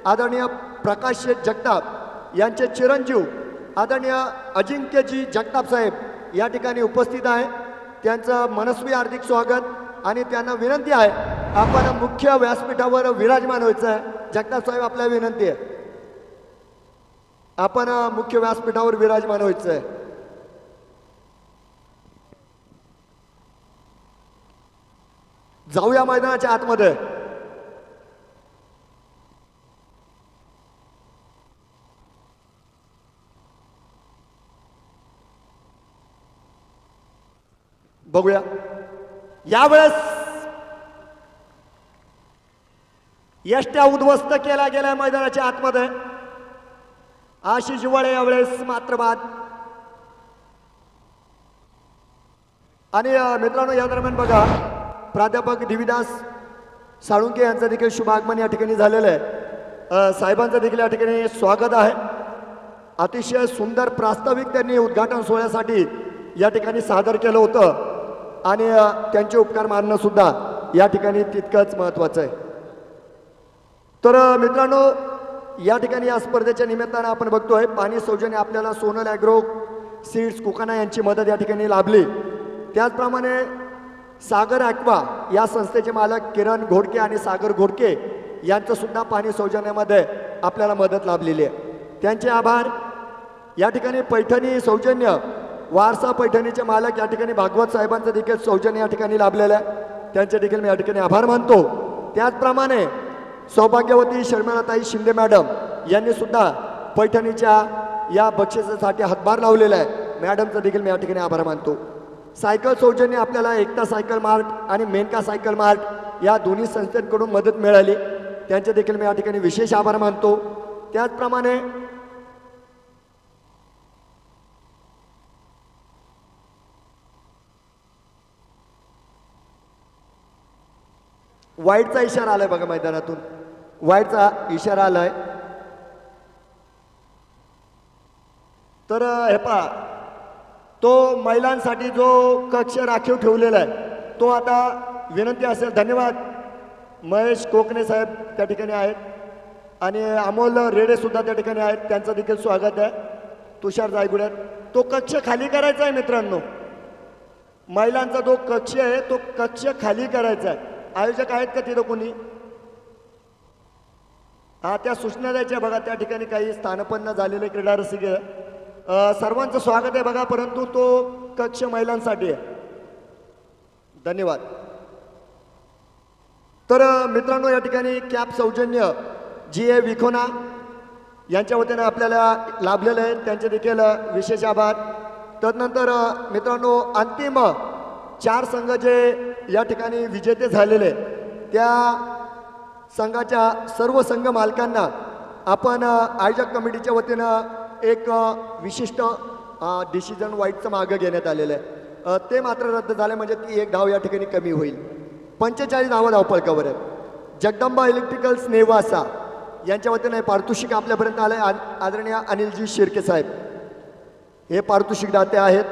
आदरणीय प्रकाश शेठ जगताप यांचे चिरंजीव आदरणीय अजिंक्यजी जगताप साहेब या ठिकाणी उपस्थित आहे. त्यांचं मनस्वी हार्दिक स्वागत आणि त्यांना विनंती आहे आपण मुख्य व्यासपीठावर विराजमान व्हायचं आहे. जगताप साहेब, आपल्याला विनंती आहे आपण मुख्य व्यासपीठावर विराजमान व्हायचं आहे. जाऊया मैदानाच्या आतमध्ये. बघूया यावेळेस यष्ट्या उद्ध्वस्त केला गेल्या मैदानाच्या आतमध्ये. आशिष वळे यावेळेस मात्र बाद. आणि मित्रांनो, या दरम्यान बघा प्राध्यापक दिविदास साळुंके यांचं देखील शुभ आगमन या ठिकाणी झालेलं आहे. साहेबांचं देखील या ठिकाणी स्वागत आहे. अतिशय सुंदर प्रास्ताविक त्यांनी उद्घाटन सोहळ्यासाठी या ठिकाणी सादर केलं होतं आणि त्यांचे उपकार मानणं सुद्धा या ठिकाणी तितकंच महत्त्वाचं आहे. तर मित्रांनो, या ठिकाणी या स्पर्धेच्या निमित्तानं आपण बघतोय पाणी सौजन्य आपल्याला सोनल ॲग्रो सीड्स कोकाना यांची मदत या ठिकाणी लाभली. त्याचप्रमाणे सागर ॲक्वा या संस्थेचे मालक किरण घोडके आणि सागर घोडके यांचं सुद्धा पाणी सौजन्यामध्ये आपल्याला मदत लाभलेली आहे. त्यांचे आभार. या ठिकाणी पैठणी सौजन्य वारसा पैठणीचे मालक या ठिकाणी भागवत साहेबांचं देखील सौजन्य या ठिकाणी लाभलेलं आहे. त्यांचे देखील मी या ठिकाणी आभार मानतो. त्याचप्रमाणे सौभाग्यवती शर्मिलाताई शिंदे मॅडम यांनी सुद्धा पैठणीच्या या बक्षिसासाठी हातभार लावलेला आहे. मॅडमचं देखील मी या ठिकाणी आभार मानतो. सायकल सौजन्य आपल्याला एकता सायकल मार्ट आणि मेनका सायकल मार्ट या दोन्ही संस्थांकडून मदत मिळाली. त्यांचे देखील मी या ठिकाणी विशेष आभार मानतो. त्याचप्रमाणे वाईटचा इशारा आलाय बघा मैदानातून, वाईटचा इशारा आलाय. तर हे पहा, तो महिलांसाठी जो कक्ष राखीव ठेवलेला आहे तो आता विनंती असेल. धन्यवाद. महेश कोकणे साहेब त्या ठिकाणी आहेत आणि अमोल रेडे सुद्धा त्या ठिकाणी आहेत. त्यांचं देखील स्वागत आहे. तुषार जायगुड्यात तो कक्ष खाली करायचा आहे मित्रांनो. महिलांचा जो कक्ष आहे तो कक्ष खाली करायचा आहे. आयोजक आहेत का तिथं कोणी? हा, त्या सूचना द्यायच्या बघा. त्या ठिकाणी काही स्थानपन्न झालेले क्रीडा रसिक सर्वांचं स्वागत आहे बघा, परंतु तो कक्ष महिलांसाठी आहे. धन्यवाद. तर मित्रांनो, या ठिकाणी कॅप सौजन्य जी ए विखोना यांच्या वतीने आपल्याला लाभलेलं आहे. त्यांचे देखील विशेष आभार. तदनंतर मित्रांनो, अंतिम 4 संघ जे या ठिकाणी विजेते झालेले त्या संघाच्या सर्व संघ मालकांना आपण आयोजक कमिटीच्या वतीनं एक विशिष्ट डिसिजन वाईटचं मागं घेण्यात आलेलं आहे. ते मात्र रद्द झाले म्हणजे ती 1 धाव या ठिकाणी कमी होईल. 45 धावा धावफलकावर आहे. जगदंबा इलेक्ट्रिकल्स नेवासा यांच्या वतीने पारितोषिक आपल्यापर्यंत आलं आहे. आदरणीय अनिलजी शिर्के साहेब हे पारितोषिक दाते आहेत.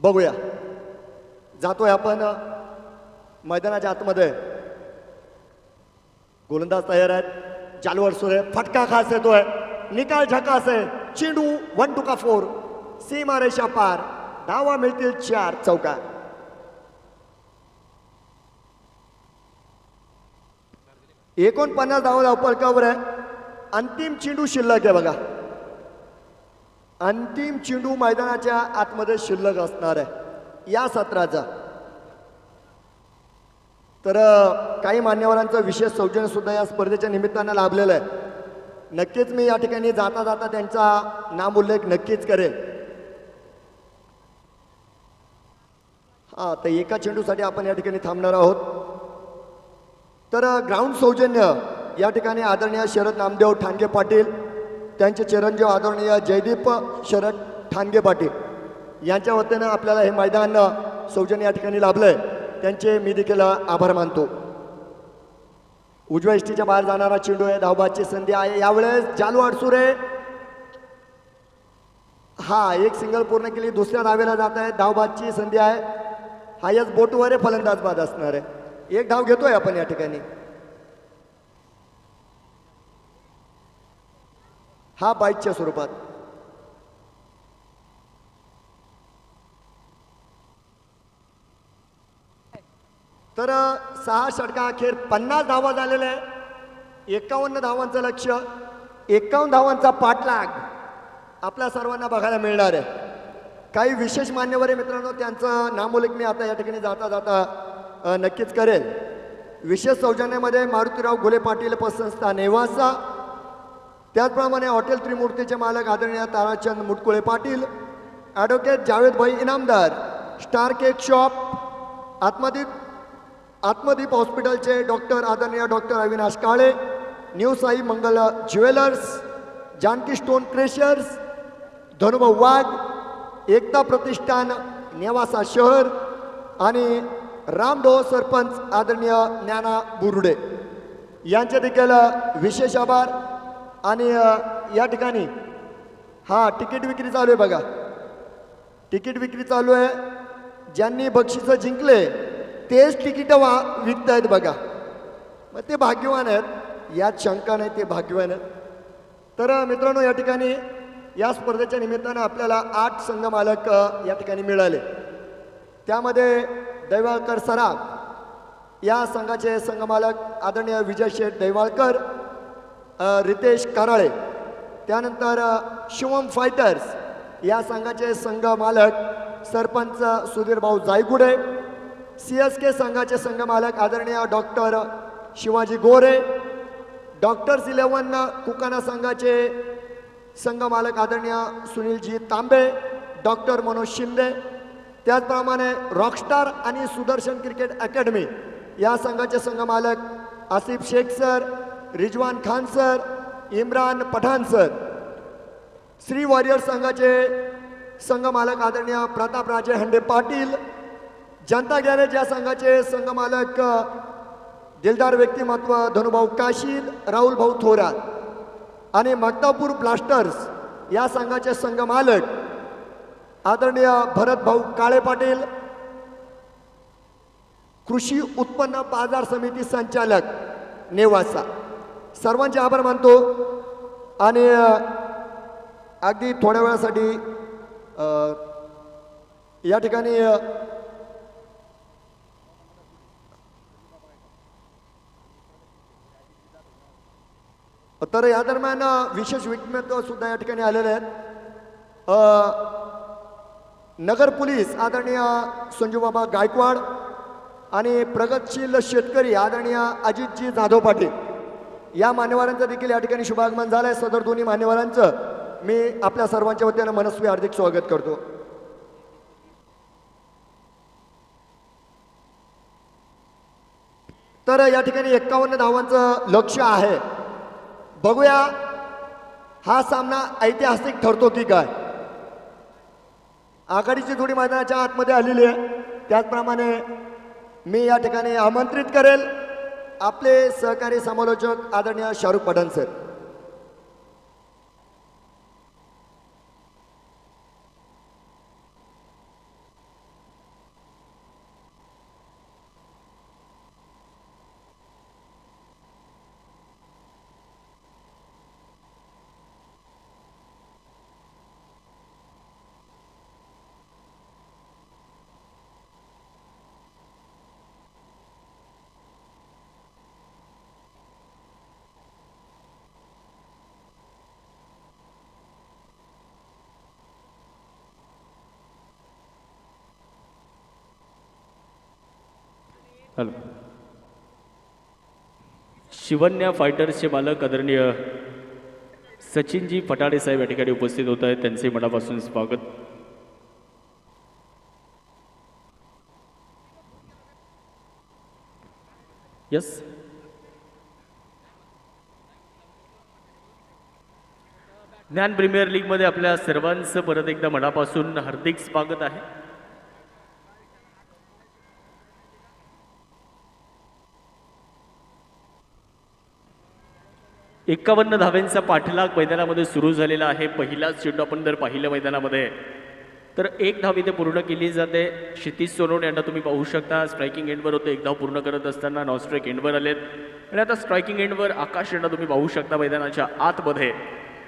बघूया. जातोय आपण मैदानाच्या आतमध्ये. गोलंदाज तयार आहेत. चालूवर सुरे फटका खास येतोय. निकाल झकास आहे. चेंडू 1 टू 4 सीमारेषा पार. धावा मिळतील 4 चौका. एकूण 50 धावा धावपळकावर आहे. अंतिम चेंडू शिल्लक आहे बघा. अंतिम चेंडू मैदानाच्या आतमध्ये शिल्लक असणार आहे या सत्राचा. तर काही मान्यवरांचं विशेष सौजन्य सुद्धा या स्पर्धेच्या निमित्तानं लाभलेलं आहे. नक्कीच मी या ठिकाणी जाता जाता त्यांचा नामोल्लेख नक्कीच करेन. तर एका चेंडूसाठी आपण या ठिकाणी थांबणार आहोत. तर ग्राउंड सौजन्य या ठिकाणी आदरणीय शरद नामदेव ठाणगे पाटील, त्यांचे चिरंजीव आदरणीय जयदीप शरद ठाणगे पाटील यांच्या वतीनं आपल्याला हे मैदान सौजन्य या ठिकाणी लाभलंय. त्यांचे मी देखील आभार मानतो. उजव्या इष्टीच्या बाहेर जाणारा चेंडू आहे. धावबाची संधी आहे यावेळेस. जालू अडसुरे एक सिंगल पूर्ण केली. दुसऱ्या धावेला जात आहे. धावबाची संधी आहे. हायस्ट बोटवर फलंदाज बाद असणार आहे. एक धाव घेतोय आपण या ठिकाणी. बाईटच्या स्वरूपात. तर 6 षटका अखेर 50 धावा झालेल्या आहे. 51 धावांचं लक्ष्य. 51 धावांचा पाठलाग आपल्या सर्वांना बघायला मिळणार आहे. काही विशेष मान्यवर आहे मित्रांनो, त्यांचं नामोल्लेख मी आता या ठिकाणी जाता जाता नक्कीच करेल. विशेष सौजन्यामध्ये मारुतीराव घोले पाटील पतसंस्था नेवासा, त्याचप्रमाणे हॉटेल त्रिमूर्तीचे मालक आदरणीय ताराचंद मुटकुळे पाटील, ॲडव्होकेट जावेद भाई Inamdar, star cake shop, Atmadeep हॉस्पिटलचे डॉक्टर आदरणीय डॉक्टर अविनाश काळे, न्यू साई मंगल ज्वेलर्स, जानकी स्टोन क्रेशर्स, धनुभाऊ वाघ, एकता प्रतिष्ठान नेवासा शहर आणि रामडो सरपंच आदरणीय ज्ञाना बुरुडे यांचे देखील विशेष आभार. आणि या ठिकाणी तिकीट विक्री चालू आहे बघा. तिकीट विक्री चालू आहे. ज्यांनी बक्षिसं जिंकले तेच तिकीटं विकत आहेत बघा. मग ते भाग्यवान आहेत, यात शंका नाही, ते भाग्यवान आहेत. तर मित्रांनो, या ठिकाणी या स्पर्धेच्या निमित्तानं आपल्याला 8 संघ मालक या ठिकाणी मिळाले. त्यामध्ये दैवाळकर सराफ या संघाचे संघ मालक आदरणीय विजय शेठ दैवाळकर, रितेश कराळे, त्यानंतर शिवम फायटर्स या संघाचे संघ मालक सरपंच सुधीर भाऊ जायगुडे, CSK संघाचे संघ मालक आदरणीय डॉक्टर शिवाजी गोरे, डॉक्टर्स 11 कुकाना संघाचे संघ मालक आदरणीय सुनीलजी तांबे, डॉक्टर मनोज शिंदे, त्याचप्रमाणे रॉकस्टार आणि सुदर्शन क्रिकेट अकॅडमी या संघाचे संघ मालक Asif Shaikh sir, Rizwan Khan sir, Imran Pathan sir, Shri warrior संघाचे संघ मालक आदरणीय प्रतापराजे हंडे पाटील, जनता गॅरेज या संघाचे संघ मालक दिलदार व्यक्तिमत्व धनुभाऊ काशीद, राहुल भाऊ थोरात आणि मक्तापूर ब्लास्टर्स या संघाचे संघ मालक आदरणीय भरत भाऊ काळे पाटील, कृषी उत्पन्न बाजार समिती संचालक नेवासा. सर्वांचे आभार मानतो. आणि अगदी थोड्या वेळासाठी या ठिकाणी तर या दरम्यान विशेष व्यक्तिमत्व सुद्धा या ठिकाणी आलेले आहेत. नगर पोलीस आदरणीय संजूबाबा गायकवाड आणि प्रगतशील शेतकरी आदरणीय अजितजी जाधव पाटील या मान्यवरांचं देखील या ठिकाणी शुभागमन झालं आहे. सदर दोन्ही मान्यवरांचं मी आपल्या सर्वांच्या वतीनं मनस्वी हार्दिक स्वागत करतो. तर या ठिकाणी 51 धावांचं लक्ष्य आहे. बघूया हा सामना ऐतिहासिक ठरतो की काय. आघाडीची जोडी मैदानाच्या आतमध्ये आलेली आहे. त्याचप्रमाणे मी या ठिकाणी आमंत्रित करेल आपले सहकारी समालोचक आदरणीय शाहरुख पठाण सर. हॅलो. शिवन्या फायटर्सचे मालक आदरणीय सचिनजी फटाडे साहेब या ठिकाणी उपस्थित होत आहेत. त्यांचे मनापासून स्वागत. यस. ज्ञान प्रीमियर लीगमध्ये आपल्या सर्वांचं परत एकदा मनापासून हार्दिक स्वागत आहे. एकावन्न धाव्यांचा पाठलाग मैदानामध्ये सुरू झालेला आहे. पहिलाच चेंडू आपण जर पाहिलं मैदानामध्ये तर एक धाव इथे पूर्ण केली जाते. क्षितिज सोनवणे यांना तुम्ही पाहू शकता. स्ट्रायकिंग एंडवर होते. एक धाव पूर्ण करत असताना नॉन स्ट्राईक एंडवर आलेत आणि आता स्ट्रायकिंग एंडवर आकाश यांना तुम्ही पाहू शकता मैदानाच्या आतमध्ये.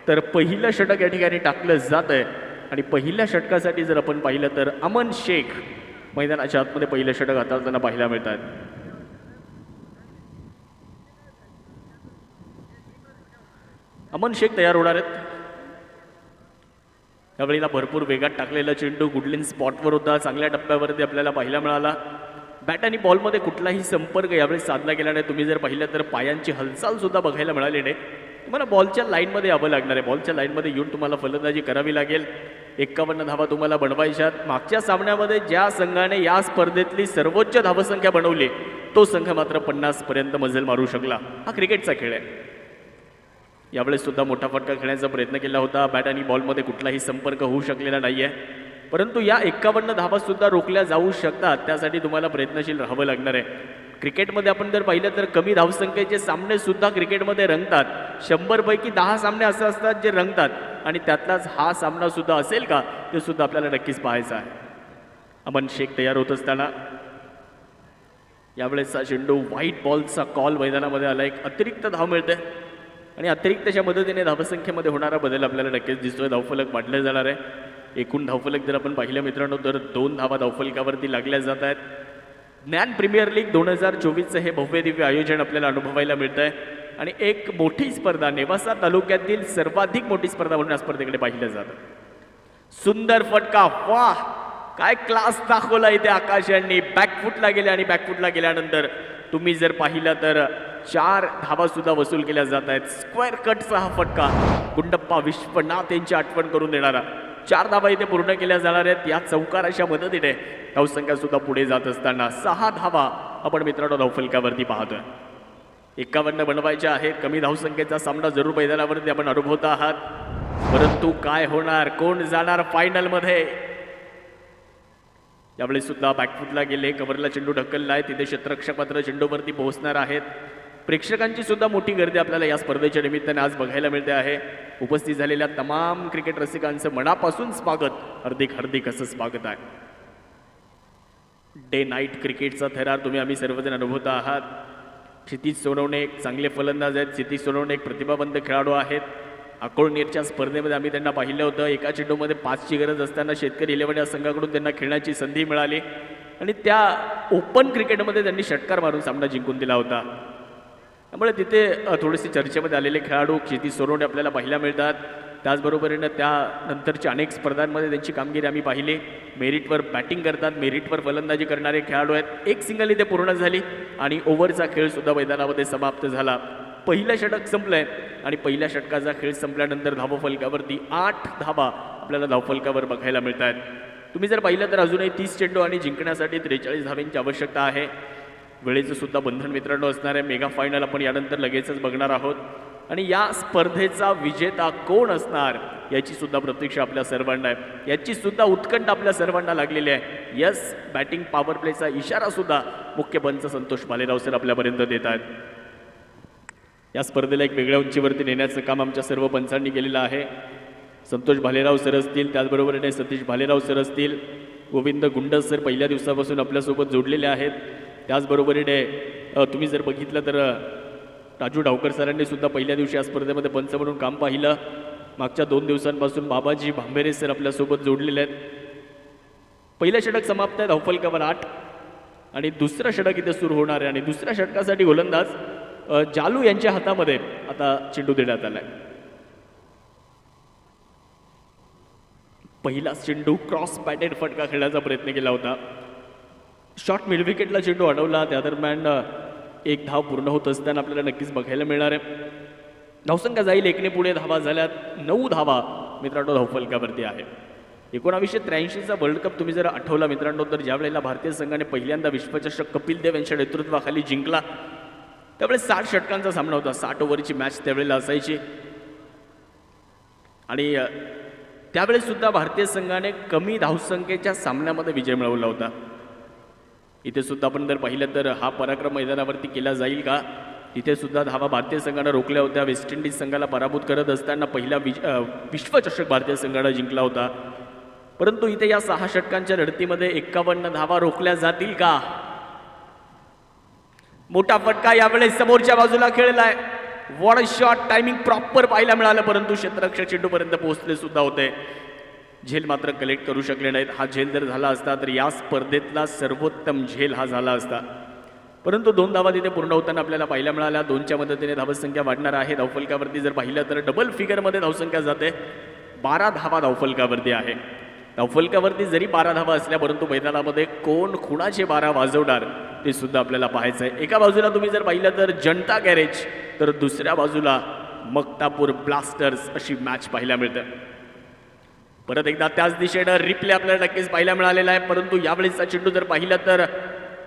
तर पहिलं षटक या ठिकाणी टाकलं जात आहे आणि पहिल्या षटकासाठी जर आपण पाहिलं तर अमन शेख मैदानाच्या आतमध्ये पहिलं षटक हाताळताना पाहायला मिळतात. अमन शेख तयार होणार आहेत. त्यावेळेला भरपूर वेगात टाकलेला चेंडू गुडलिन स्पॉटवर होता. चांगल्या टप्प्यावरती आपल्याला पाहायला मिळाला. बॅट आणि बॉलमध्ये कुठलाही संपर्क यावेळी साधला गेला नाही. तुम्ही जर पाहिलं तर पायांची हालचाल सुद्धा बघायला मिळाली नाही. तुम्हाला बॉलच्या लाईनमध्ये यावं लागणार आहे. बॉलच्या लाईनमध्ये येऊन तुम्हाला फलंदाजी करावी लागेल. 51 धावा तुम्हाला बनवायच्यात. मागच्या सामन्यामध्ये ज्या संघाने या स्पर्धेतली सर्वोच्च धावसंख्या बनवली तो संघ मात्र 50 पर्यंत मजल मारू शकला. हा क्रिकेटचा खेळ आहे. यावेळेस सुद्धा मोठा फटका खेळण्याचा प्रयत्न केला होता. बॅट आणि बॉलमध्ये कुठलाही संपर्क होऊ शकलेला नाहीये. परंतु या 51 धावा सुद्धा रोखल्या जाऊ शकतात. त्यासाठी तुम्हाला प्रयत्नशील राहावं लागणार आहे. क्रिकेटमध्ये आपण जर पाहिलं तर कमी धावसंख्येचे सामने सुद्धा क्रिकेटमध्ये रंगतात. 100 पैकी 10 सामने असे असतात जे रंगतात आणि त्यातलाच हा सामना सुद्धा असेल का ते सुद्धा आपल्याला नक्कीच पाहायचं आहे. अमन शेख तयार होत असताना यावेळेसचा चेंडू व्हाईट बॉलचा कॉल मैदानामध्ये आला. एक अतिरिक्त धाव मिळते आणि अतिरिक्तच्या मदतीने धावसंख्येमध्ये होणारा बदल आपल्याला नक्कीच दिसतोय. धावफलक वाढले जाणार आहे. एकूण धावफलक जर आपण पाहिलं मित्रांनो तर 2 धावा धावफलकावरती लागल्या जात आहेत. ज्ञान प्रीमियर लीग 2024चं हे भव्य दिव्य आयोजन आपल्याला अनुभवायला मिळत आहे आणि एक मोठी स्पर्धा, नेवासा तालुक्यातील सर्वाधिक मोठी स्पर्धा म्हणून या स्पर्धेकडे पाहिलं जातं. सुंदर फटका. वाह, काय क्लास दाखवला इथे आकाश यांनी. बॅकफुटला गेले आणि बॅकफुटला गेल्यानंतर तुम्ही जर पाहिलं तर 4 धावा सुद्धा वसूल केल्या जात आहेत. स्क्वेअर कटचा हा फटका गुंडप्पा विश्वनाथ यांची आठवण करून देणारा. 4 धावा इथे पूर्ण केल्या जाणार आहेत. या चौकाराच्या मदतीने धावसंख्या सुद्धा पुढे जात असताना 6 धावा आपण मित्रांनो धावफलकावरती पाहतोय. 51 बनवायच्या आहेत. कमी धावसंख्येचा सामना जरूर मैदानावरती आपण अनुभवत आहात. परंतु काय होणार, कोण जाणार फायनलमध्ये. यावेळेस सुद्धा बॅकफुटला गेले. कव्हरला चेंडू ढकलला आहे. तिथे क्षेत्ररक्षक मात्र चेंडूवरती पोहोचणार आहेत. प्रेक्षकांची सुद्धा मोठी गर्दी आपल्याला या स्पर्धेच्या निमित्ताने आज बघायला मिळते आहे. उपस्थित झालेल्या तमाम क्रिकेट रसिकांचं मनापासून स्वागत, हार्दिक हार्दिक असं स्वागत आहे. डे नाईट क्रिकेटचा थरार तुम्ही आम्ही सर्वजण अनुभवत आहात. क्षितिज सोनवणे एक चांगले फलंदाज आहेत. क्षितिज सोनवणे एक प्रतिभावंत खेळाडू आहेत. अकोळनेरच्या स्पर्धेमध्ये आम्ही त्यांना पाहिलं होतं. एका चेंडूमध्ये 5ची गरज असताना शेतकरी 11 या संघाकडून त्यांना खेळण्याची संधी मिळाली आणि त्या ओपन क्रिकेटमध्ये त्यांनी षटकार मारून सामना जिंकून दिला होता. त्यामुळे तिथे थोडेसे चर्चेमध्ये आलेले खेळाडू क्षितिज सोनवणे आपल्याला पाहायला मिळतात. त्याचबरोबरीनं त्यानंतरच्या अनेक स्पर्धांमध्ये त्यांची कामगिरी आम्ही पाहिली. मेरिटवर बॅटिंग करतात, मेरिटवर फलंदाजी करणारे खेळाडू आहेत. एक सिंगल इथे पूर्ण झाली आणि ओव्हरचा खेळ सुद्धा मैदानामध्ये समाप्त झाला. पहिलं षटक संपलंय आणि पहिल्या षटकाचा खेळ संपल्यानंतर धावफलकावरती 8 धावा आपल्याला धावफलकावर बघायला मिळत आहेत. तुम्ही जर पाहिलं तर अजूनही 30 चेंडू आणि जिंकण्यासाठी 43 धावांची आवश्यकता आहे. वेळेचं सुद्धा बंधन मित्रांनो असणार आहे. मेगा फायनल आपण यानंतर लगेचच बघणार आहोत आणि या स्पर्धेचा विजेता कोण असणार याची सुद्धा प्रतीक्षा आपल्या सर्वांना आहे. याची सुद्धा उत्कंठ आपल्या सर्वांना लागलेली आहे. यस, बॅटिंग पॉवर प्लेचा इशारा सुद्धा मुख्य पंच संतोष भालेराव सर आपल्यापर्यंत देत आहेत. या स्पर्धेला एक वेगळ्या उंचीवरती नेण्याचं काम आमच्या सर्व पंचांनी केलेलं आहे. संतोष भालेराव सर असतील, त्याचबरोबरीने सतीश भालेराव सर असतील, गोविंद गुंड सर पहिल्या दिवसापासून आपल्यासोबत जोडलेले आहेत. त्याचबरोबरीने तुम्ही जर बघितलं तर राजू डावकर सरांनी सुद्धा पहिल्या दिवशी या स्पर्धेमध्ये पंच म्हणून काम पाहिलं. मागच्या 2 दिवसांपासून बाबाजी भांबेरे सर आपल्यासोबत जोडलेले आहेत. पहिलं षटक समाप्त आहे. धावफलकावर 8 आणि दुसरं षटक इथे सुरू होणार आहे आणि दुसऱ्या षटकासाठी गोलंदाज जालू यांच्या हातामध्ये आता चेंडू देण्यात आलाय. पहिला चेंडू क्रॉस बॅटेड फटका खेळण्याचा प्रयत्न केला होता. शॉर्ट मिड विकेटला चेंडू अडवला, त्या दरम्यान एक धाव पूर्ण होत असताना आपल्याला नक्कीच बघायला मिळणार आहे. धावसंख्या जाईल एकने पुढे, धावा झाल्यात 9 धावा मित्रांनो धावफलकावरती आहे. 1983चा वर्ल्ड कप तुम्ही जर आठवला मित्रांनो, तर ज्या वेळेला भारतीय संघाने पहिल्यांदा विश्वचषक कपिल देव यांच्या नेतृत्वाखाली जिंकला त्यावेळेस 60 षटकांचा सामना होता. 60 ओव्हरची मॅच त्यावेळेला असायची आणि त्यावेळेस सुद्धा भारतीय संघाने कमी धावसंख्येच्या सामन्यामध्ये विजय मिळवला होता. इथे सुद्धा आपण जर पाहिलं तर हा पराक्रम मैदानावरती केला जाईल का? तिथे सुद्धा धावा भारतीय संघानं रोखल्या होत्या. वेस्ट इंडिज संघाला पराभूत करत असताना पहिला विश्वचषक भारतीय संघानं जिंकला होता. परंतु इथे या 6 षटकांच्या लढतीमध्ये 51 धावा रोखल्या जातील का? मोठा फटका यावेळेस समोरच्या बाजूला खेळलाय. What a shot, timing proper पाहायला मिळालं, परंतु क्षेत्ररक्षक चेंडूपर्यंत पोहोचले सुद्धा होते. झेल मात्र कलेक्ट करू शकले नाहीत. हा झेल जर झाला असता तर या स्पर्धेतला सर्वोत्तम झेल हा झाला असता. परंतु 2 धावा तिथे पूर्ण होताना आपल्याला पाहायला मिळाल्या. 2च्या मदतीने धावसंख्या वाढणार आहे. धावफलकावरती जर पाहिलं तर डबल फिगरमध्ये धावसंख्या जाते. 12 धावा धावफलकावरती आहे. धावफलकावरती जरी 12 धावा असल्या परंतु मैदानामध्ये कोण खुणाचे 12 वाजवणार ते सुद्धा आपल्याला पाहायचं आहे. एका बाजूला तुम्ही जर पाहिलं तर जनता गॅरेज, तर दुसऱ्या बाजूला मक्तापूर ब्लास्टर्स अशी मॅच पाहायला मिळते. परत एकदा त्याच दिशेनं रिप्ले आपल्याला नक्कीच पाहायला मिळालेला आहे. परंतु यावेळेसचा चेंडू जर पाहिलं तर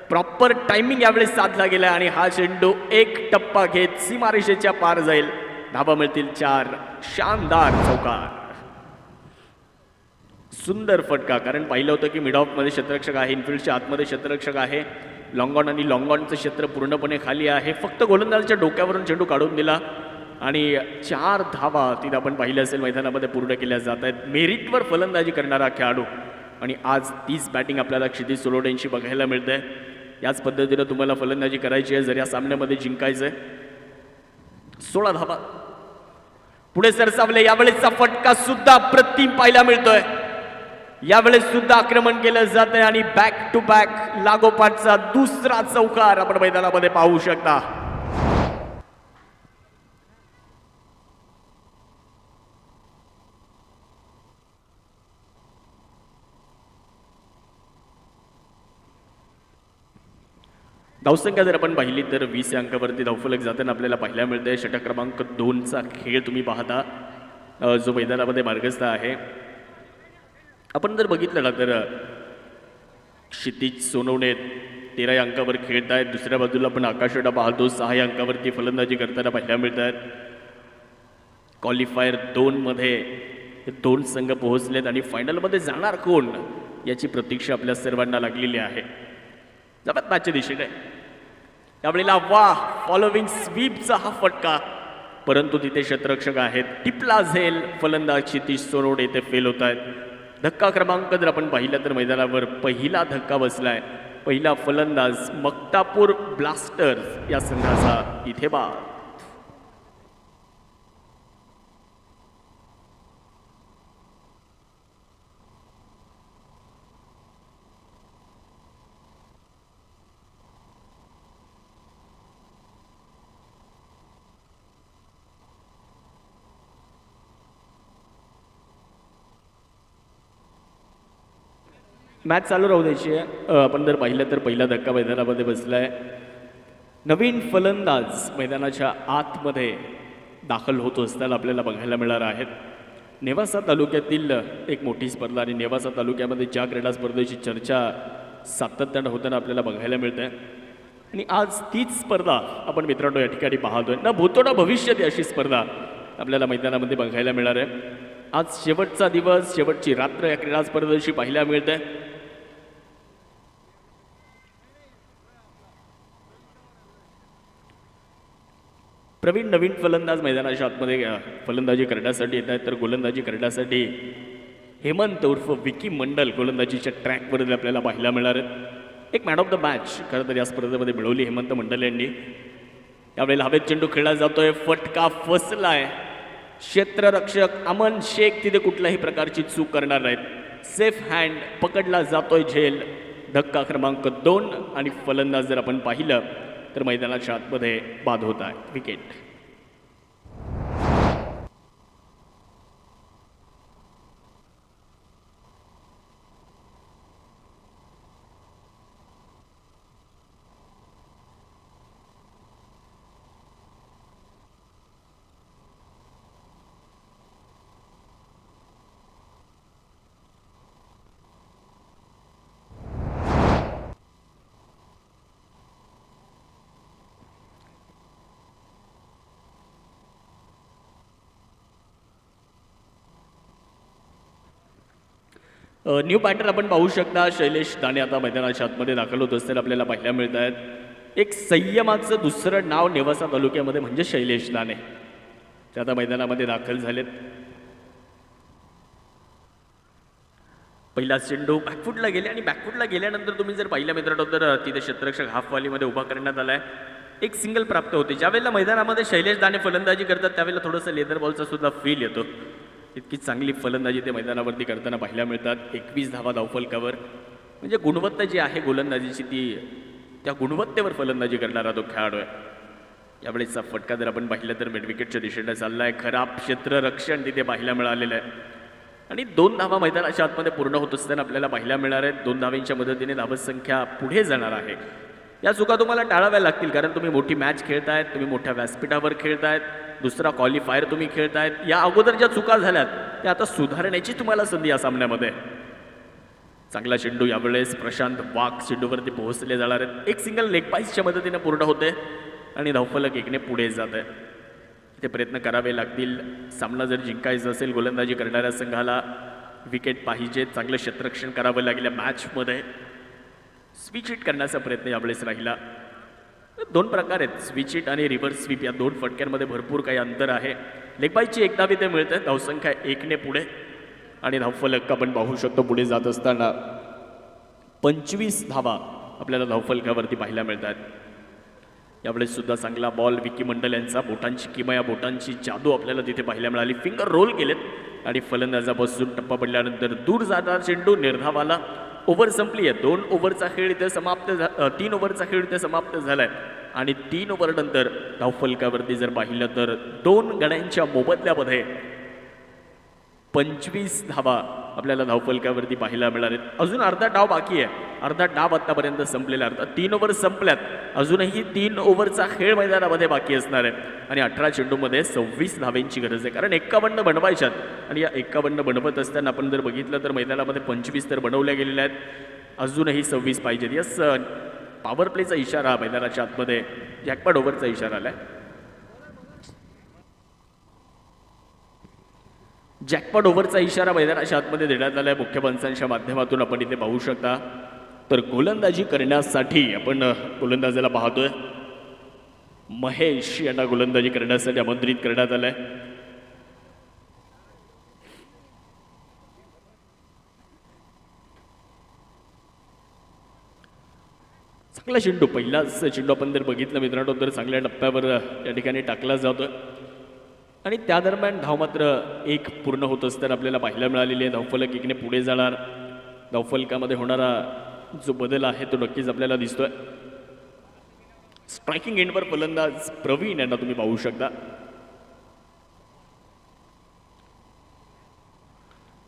प्रॉपर टायमिंग यावेळेस साधला गेला आणि हा चेंडू एक टप्पा घेत सीमारेषेच्या पार जाईल. धावा मिळतील 4. शानदार चौकार, सुंदर फटका. कारण पाहिलं होतं की मिड ऑफमध्ये क्षेत्ररक्षक आहे, इनफिल्डच्या आतमध्ये क्षेत्ररक्षक आहे. लॉंगॉन आणि लॉंगॉनचं क्षेत्र पूर्णपणे खाली आहे. फक्त गोलंदाजाच्या डोक्यावरून चेंडू काढून दिला आणि 4 धावा तिथे आपण पाहिलं असेल मैदानामध्ये पूर्ण केल्या जात आहेत. मेरिटवर फलंदाजी करणारा खेळाडू आणि आज 30 बॅटिंग आपल्याला क्षितिज सोलोडे यांची बघायला मिळते. याच पद्धतीनं तुम्हाला फलंदाजी करायची आहे जर या सामन्यामध्ये जिंकायचं आहे. 16 धावा पुढे सरसावले. यावेळेसचा फटका सुद्धा अप्रतिम पाहायला मिळतोय. यावेळेस सुद्धा आक्रमण केलं जात आहे आणि बॅक टू बॅक लागोपाठचा दुसरा चौकार आपण मैदानामध्ये पाहू शकता. धावसंख्या जर आपण पाहिली तर 20 या अंकावरती धावफलक जाताना आपल्याला पाहायला मिळतंय. षटक क्रमांक 2चा खेळ तुम्ही पाहता जो मैदानामध्ये मार्गस्थ आहे. आपण जर बघितलं ना तर क्षितिज सोनवणे 13 या अंकावर खेळत आहेत. दुसऱ्या बाजूला आपण आकाश डबा पाहतो 6 या अंकावरती फलंदाजी करताना पाहायला मिळत आहेत. क्वालिफायर 2 मध्ये 2 संघ पोहोचलेत आणि फायनलमध्ये जाणार कोण याची प्रतीक्षा आपल्या सर्वांना लागलेली आहे. जबात मॅचच्या दिशेने त्यावेळेला फॉलोविंग स्वीपचा हा फटका, परंतु तिथे क्षेत्ररक्षक आहेत. टिपला झेल फलंदाज क्षितिज सोनवणे इथे फेल होत आहेत. धक्का क्रमांक जर आपण पाहिला तर मैदानावर पहिला धक्का बसलाय. पहिला फलंदाज मक्तापूर ब्लास्टर्स या संघाचा इथे बाद. मॅच चालू राहू द्यायची आहे. आपण जर पाहिलं तर पहिला धक्का मैदानामध्ये बसलाय. नवीन फलंदाज मैदानाच्या आतमध्ये दाखल होत असताना आपल्याला बघायला मिळणार आहेत. नेवासा तालुक्यातील एक मोठी स्पर्धा आणि नेवासा तालुक्यामध्ये ज्या क्रीडा स्पर्धेची चर्चा सातत्यानं होताना आपल्याला बघायला मिळते आणि आज तीच स्पर्धा आपण मित्रांनो या ठिकाणी पाहतोय. ना भूतो ना भविष्यात अशी स्पर्धा आपल्याला मैदानामध्ये बघायला मिळणार आहे. आज शेवटचा दिवस, शेवटची रात्र या क्रीडा स्पर्धेची पाहायला मिळते. प्रवीण नवीन फलंदाज मैदानाच्या आतमध्ये फलंदाजी करण्यासाठी येत आहेत. तर गोलंदाजी करण्यासाठी हेमंत उर्फ विकी मंडल गोलंदाजीच्या ट्रॅकवर आपल्याला पाहायला मिळणार आहेत. एक मॅन ऑफ द मॅच खरं तर या स्पर्धेमध्ये मिळवली हेमंत मंडल यांनी. यावेळेला हवेत चेंडू खेळला जातोय. फटका फसलाय. क्षेत्ररक्षक अमन शेख तिथे कुठल्याही प्रकारची चूक करणार नाहीत. सेफ हँड पकडला जातोय झेल. धक्का क्रमांक 2 आणि फलंदाज जर आपण पाहिलं तर मैदानाच्या आतमध्ये बाद होत आहे. विकेट. न्यू बॅटर आपण पाहू शकता. शैलेश दाणे आता मैदानाच्या आतमध्ये दाखल होत असताना आपल्याला पाहायला मिळत आहेत. एक संयमाचं दुसरं नाव नेवासा तालुक्यामध्ये म्हणजे शैलेश दाणे, ते आता मैदानामध्ये दाखल झालेत. पहिला चेंडू बॅकफुटला गेले आणि बॅकफुटला गेल्यानंतर तुम्ही जर पाहिलं मित्रांनो तर तिथे क्षेत्ररक्षक हाफवालीमध्ये उभा करण्यात आलाय. एक सिंगल प्राप्त होते. ज्यावेळेला मैदानामध्ये शैलेश दाणे फलंदाजी करतात त्यावेळेला थोडंसं लेदर बॉलचा सुद्धा फील येतो. इतकी चांगली फलंदाजी ते मैदानावरती करताना पाहायला मिळतात. 21 धावा धावफलकावर, म्हणजे गुणवत्ता जी आहे गोलंदाजीची ती त्या गुणवत्तेवर फलंदाजी करणारा तो खेळाडू आहे. यावेळेसचा फटका जर आपण पाहिलं तर मिडविकेटच्या दिशेने चालला आहे. खराब क्षेत्ररक्षण तिथे पाहायला मिळालेलं आहे आणि 2 धावा मैदानाच्या आतमध्ये पूर्ण होत असताना आपल्याला पाहायला मिळणार आहेत. 2 धावांच्या मदतीने धावत संख्या पुढे जाणार आहे. या चुका तुम्हाला टाळाव्या लागतील कारण तुम्ही मोठी मॅच खेळतायत, तुम्ही मोठ्या व्यासपीठावर खेळतायत, दुसरा क्वालिफायर तुम्ही खेळतायत. या अगोदर ज्या चुका झाल्यात त्या आता सुधारण्याची तुम्हाला संधी या सामन्यामध्ये. चांगला चेंडू यावेळेस प्रशांत वाघ चेंडूवरती पोहोचले जाणार आहेत. एक सिंगल लेग पाईसच्या मदतीने पूर्ण होते आणि धावफलक 1ने पुढे जात आहे. इथे प्रयत्न करावे लागतील. सामना जर जिंकायचा असेल गोलंदाजी करणाऱ्या संघाला विकेट पाहिजे, चांगलं क्षेत्ररक्षण करावं लागेल. मॅचमध्ये स्विच हिट करण्याचा प्रयत्न यावेळेस राहिला. 2 प्रकार आहेत, स्विच हिट आणि रिव्हर्स स्वीप. या 2 फटक्यांमध्ये भरपूर काही अंतर आहे. लेगबाईची 1 धाव इथे मिळते. धावसंख्या 1ने पुढे आणि धावफलक आपण पाहू शकतो पुढे जात असताना 25 धावा आपल्याला धावफलकावरती पाहायला मिळतात. यावेळेस सुद्धा चांगला बॉल विकी मंडल यांचा. बोटांची किमया, बोटांची जादू आपल्याला तिथे पाहायला मिळाली. फिंगर रोल केलेत आणि फलंदाजापासून टप्पा पडल्यानंतर दूर जाणारा चेंडू निर्धावाला. ओव्हर संपली आहे. 2 ओव्हरचा खेळ इथे समाप्त 3 ओव्हरचा खेळ इथे समाप्त झालाय आणि 3 ओव्हरनंतर धावफलकावरती जर पाहिलं तर 2 गड्यांच्या मोबदल्यामध्ये 25 धावा आपल्याला धावफलकावरती पाहायला मिळणार आहेत. अजून अर्धा डाव बाकी आहे. अर्धा डाव आतापर्यंत संपलेला. अर्थात 3 ओव्हर संपल्यात. अजूनही 3 ओव्हरचा खेळ मैदानामध्ये बाकी असणार आहे आणि 18 चेंडूमध्ये 26 धावेंची गरज आहे कारण 51 बनवायच्यात आणि या 51 बनवत असताना आपण जर बघितलं तर मैदानामध्ये 25 तर बनवल्या गेलेल्या आहेत. अजूनही 26 पाहिजेत. यस, पॉवर प्लेचा इशारा मैदानाच्या आतमध्ये जॅकपॉट ओव्हरचा इशारा आलाय. जॅकपॉट ओव्हरचा इशारा मैदानाच्या आतमध्ये देण्यात आला आहे मुख्य पंचांच्या माध्यमातून आपण इथे पाहू शकता. तर गोलंदाजी करण्यासाठी आपण गोलंदाजाला पाहतोय. महेश यांना गोलंदाजी करण्यासाठी आमंत्रित करण्यात आलंय. चांगला चेंडू, पहिलाच चेंडू आपण जर बघितलं मित्रांनो तर चांगल्या टप्प्यावर या ठिकाणी टाकला जातोय आणि त्या दरम्यान धाव मात्र 1 पूर्ण होत असताना आपल्याला पाहायला मिळालेली आहे. धावफलक 1ने पुढे जाणार. धावफलकामध्ये होणारा जो बदल आहे तो नक्कीच आपल्याला दिसतोय. स्ट्रायकिंग एंडवर फलंदाज प्रवीण यांना तुम्ही पाहू शकता.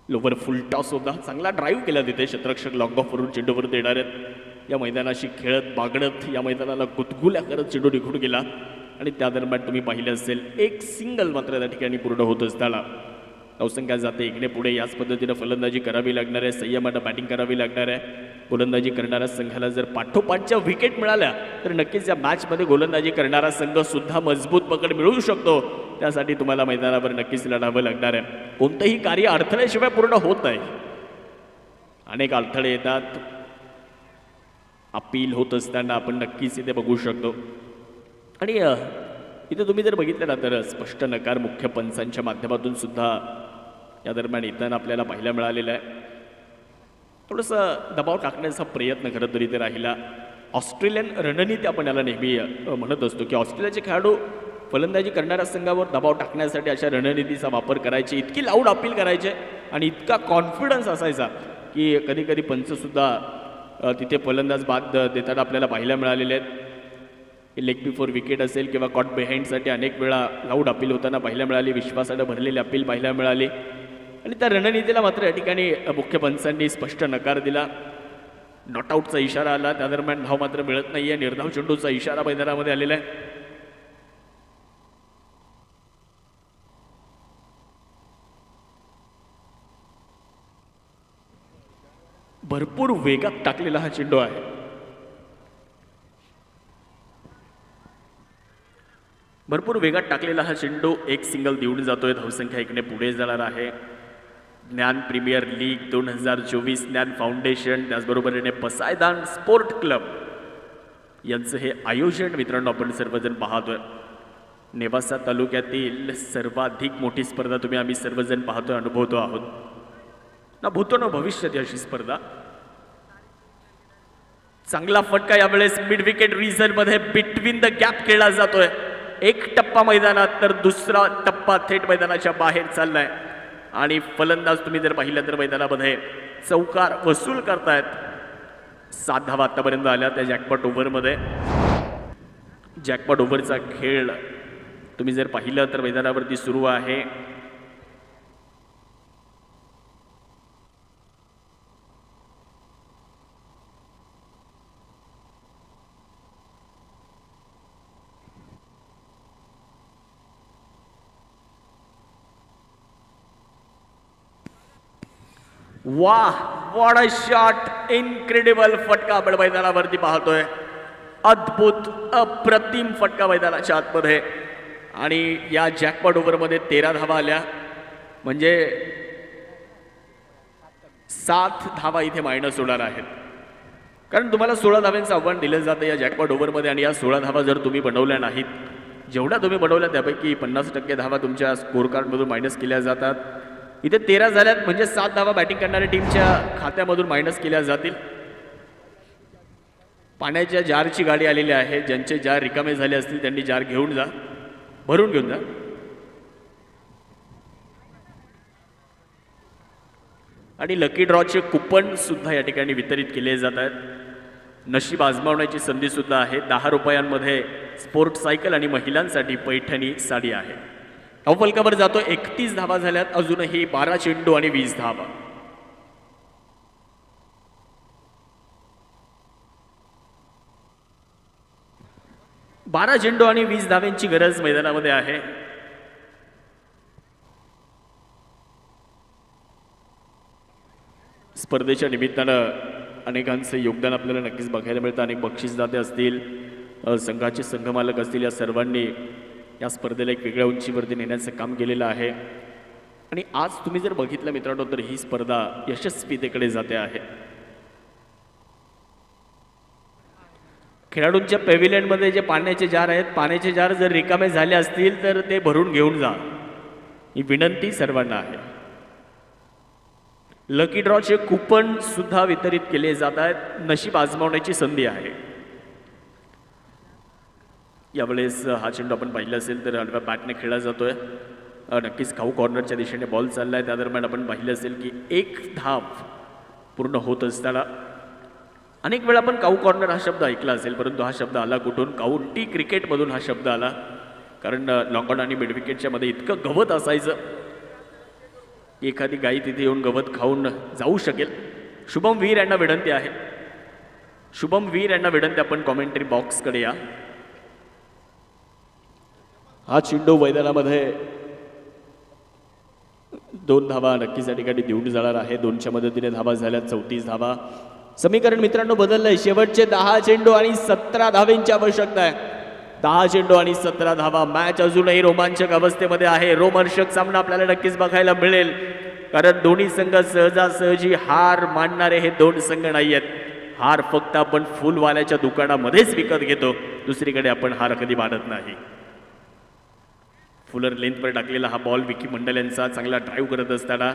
लोवर फुल टॉस होता. चांगला ड्राईव्ह केला तिथे. क्षेत्ररक्षक लॉंग ऑफ वरून चेंडूवर देणार आहेत. या मैदानाशी खेळत बागडत या मैदानाला गुदगुल्या करत चेंडू निघून गेला आणि त्या दरम्यान तुम्ही पाहिलं असेल 1 सिंगल मात्र त्या ठिकाणी पूर्ण होत असताना धावसंख्या जाते 1ने पुढे. याच पद्धतीनं फलंदाजी करावी लागणार आहे. संयमानं बॅटिंग करावी लागणार आहे. गोलंदाजी करणाऱ्या संघाला जर पाठोपाठच्या विकेट मिळाल्या तर नक्कीच या मॅचमध्ये गोलंदाजी करणारा संघ सुद्धा मजबूत पकड मिळवू शकतो. त्यासाठी तुम्हाला मैदानावर नक्कीच लढावं लागणार आहे. कोणतंही कार्य अडथळ्याशिवाय पूर्ण होत नाही. अनेक अडथळे येतात. अपील होत असताना आपण नक्कीच इथे बघू शकतो आणि इथे तुम्ही जर बघितलं ना तर स्पष्ट नकार मुख्य पंचांच्या माध्यमातून सुद्धा या दरम्यान येताना आपल्याला पाहायला मिळालेलं आहे. थोडंसं दबाव टाकण्याचा प्रयत्न खरं तरी ते राहिला. ऑस्ट्रेलियन रणनीती आपण याला नेहमी म्हणत असतो की ऑस्ट्रेलियाचे खेळाडू फलंदाजी करणाऱ्या संघावर दबाव टाकण्यासाठी अशा रणनीतीचा वापर करायचे. इतकी लाऊड अपील करायचे आणि इतका कॉन्फिडन्स असायचा की कधी कधी पंचसुद्धा तिथे फलंदाज बाद देताना आपल्याला पाहायला मिळालेले आहेत. लेग बिफोर विकेट असेल किंवा कॉट बिहाइंडसाठी अनेक वेळा लाऊड अपील होताना पाहायला मिळाली. विश्वासानं भरलेली अपील पाहायला मिळाली आणि त्या रणनीतीला मात्र या ठिकाणी मुख्य पंचांनी स्पष्ट नकार दिला. नॉट आऊटचा इशारा आला. त्या दरम्यान धाव मात्र मिळत नाही आहे. निर्धाव चेंडूचा इशारा मैदानामध्ये आलेला आहे. भरपूर वेगात टाकलेला हा चेंडू आहे. भरपूर वेगात टाकलेला हा चेंडू 1 सिंगल देऊन जातोय. धावसंख्या 1ने पुढे जाणार आहे. ज्ञान प्रीमियर लीग 2024, ज्ञान फाउंडेशन, त्याचबरोबरीने पसायदान स्पोर्ट क्लब यांचं हे आयोजन मित्रांनो आपण सर्वजण पाहतोय. नेवासा तालुक्यातील सर्वाधिक मोठी स्पर्धा तुम्ही आम्ही सर्वजण पाहतोय, अनुभवतो आहोत ना, भूतो ना भविष्यात अशी स्पर्धा. चांगला फटका यावेळेस मिड विकेट रिझन मध्ये बिटवीन द गॅप खेळला जातोय. एक टप्पा मैदानात तर दुसरा टप्पा थेट मैदानाच्या बाहेर चाललाय आणि फलंदाज तुम्ही जर पाहिलं तर मैदानामध्ये चौकार वसूल करतायत. 7 धावा आतापर्यंत आल्या त्या जॅकपॉट ओव्हरमध्ये. जॅकपॉट ओव्हरचा खेळ तुम्ही जर पाहिलं तर मैदानावरती सुरू आहे. वाह, व्हॉट अ शॉट, इनक्रेडिबल फटका आपण मैदानावरती पाहतोय. अद्भुत अप्रतिम फटका मैदानाच्या आतमध्ये आणि या जॅकपॉट ओव्हरमध्ये 13 धावा आल्या, म्हणजे 7 धावा इथे मायनस होणार आहेत. कारण तुम्हाला 16 धाव्यांचं आव्हान दिलं जातं या जॅकपॉट ओव्हरमध्ये आणि या 16 धावा जर तुम्ही बनवल्या नाहीत, जेवढ्या तुम्ही बनवल्या त्यापैकी 50% धावा तुमच्या स्कोर कार्डमधून मायनस केल्या जातात. इथे 13 झाल्यात म्हणजे 7 धावा बॅटिंग करणाऱ्या टीमच्या खात्यामधून मायनस केल्या जातील. पाण्याच्या जारची गाडी आलेली आहे. ज्यांचे जार रिकामे झाले असतील त्यांनी जार घेऊन जा, भरून घेऊन जा. आणि लकी ड्रॉचे कुपन सुद्धा या ठिकाणी वितरित केले जात आहेत. नशीब आजमावण्याची संधी सुद्धा आहे. 10 रुपयांमध्ये स्पोर्ट सायकल आणि महिलांसाठी पैठणी साडी आहे. फलकावर जातो. 31 धावा झाल्यात, अजूनही 12 चेंडू आणि 20 धावा. बारा चेंडू आणि 20 धाव्यांची गरज मैदानामध्ये आहे. स्पर्धेच्या निमित्तानं अनेकांचे योगदान आपल्याला नक्कीच बघायला मिळतं. अनेक बक्षीसदाते असतील, संघाचे संघमालक असतील, या सर्वांनी या स्पर्धेला एक वेगळ्या उंचीवरती नेण्याचं काम केलेलं आहे. आणि आज तुम्ही जर बघितलं मित्रांनो तर ही स्पर्धा यशस्वीतेकडे जाते आहे. खेळाडूंच्या पॅव्हिलियनमध्ये जे पाण्याचे जार आहेत, पाण्याचे जार जर रिकामे झाले असतील तर ते भरून घेऊन जा, ही विनंती सर्वांना आहे. लकी ड्रॉचे कुपन सुद्धा वितरित केले जात आहेत. नशीब आजमावण्याची संधी आहे. यावेळेस हा चेंडू आपण पाहिला असेल तर आडव्या बॅटने खेळला जातोय. नक्कीच खाऊ कॉर्नरच्या दिशेने बॉल चाललाय. त्या दरम्यान आपण पाहिलं असेल की 1 धाव पूर्ण होत असताना अनेक वेळा आपण काऊ कॉर्नर हा शब्द ऐकला असेल, परंतु हा शब्द आला कुठून? काउंटी क्रिकेटमधून हा शब्द आला. कारण लॉंगॉन आणि मिड विकेटच्या मध्ये इतकं गवत असायचं, एखादी गाई तिथे येऊन गवत खाऊन जाऊ शकेल. शुभम वीर यांना विनंती आहे, शुभम वीर यांना विनंती, आपण कॉमेंटरी बॉक्सकडे या. हा चेंडू मैदानामध्ये 2 धावा नक्कीच या ठिकाणी देऊन जाणार आहे. 2च्या मदतीने धावा झाल्या 34 धावा. समीकरण मित्रांनो बदललंय. शेवटचे 10 चेंडू आणि 17 धावेंची आवश्यकता आहे. 10 चेंडू आणि 17 धावा. मॅच अजूनही रोमांचक अवस्थेमध्ये आहे. रोमहर्षक सामना आपल्याला नक्कीच बघायला मिळेल, कारण दोन्ही संघ सहजासहजी हार मानणारे हे 2 संघ नाही आहेत. हार फक्त आपण फुलवाल्याच्या दुकानामध्येच विकत घेतो, दुसरीकडे आपण हार कधी मानत नाही. फुलर लेंथवर टाकलेला हा बॉल विकी मंडल यांचा चांगला ड्राईव्ह करत असताना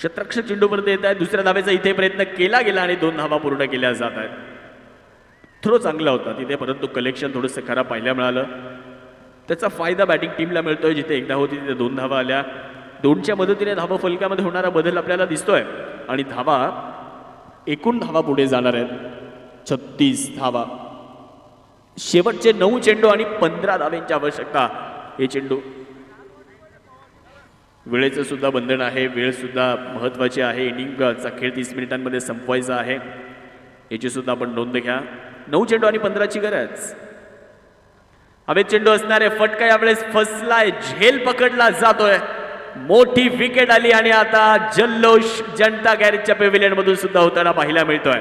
शतरक्षक चेंडूवरती येत आहे. दुसऱ्या धावेचा इथे प्रयत्न केला गेला आणि 2 धावा पूर्ण केल्या जात आहेत. थ्रो चांगला होता तिथे, परंतु कलेक्शन थोडंसं खराब पाहायला मिळालं. त्याचा फायदा बॅटिंग टीमला मिळतोय. जिथे 1 धाव होती तिथे 2 धावा आल्या. 2च्या मदतीने धावा फलकामध्ये होणारा बदल आपल्याला दिसतोय आणि धावा एकूण धावा पुढे जाणार आहेत 36 धावा. शेवटचे 9 चेंडू आणि 15 धावेंची आवश्यकता. हे चेंडू वेळेचं सुद्धा बंधन आहे, वेळ सुद्धा महत्त्वाची आहे. इनिंगचा खेळ 30 मिनिटांमध्ये संपवायचा आहे, याची सुद्धा आपण नोंद घ्या. 9 चेंडू आणि 15ची गरज. हवेत चेंडू असणारे फटका यावेळेस फसलाय, झेल पकडला जातोय. मोठी विकेट आली आणि आता जल्लोष जनता गॅरेजच्या पॅव्हिलियन मधून सुद्धा होताना पाहायला मिळतोय.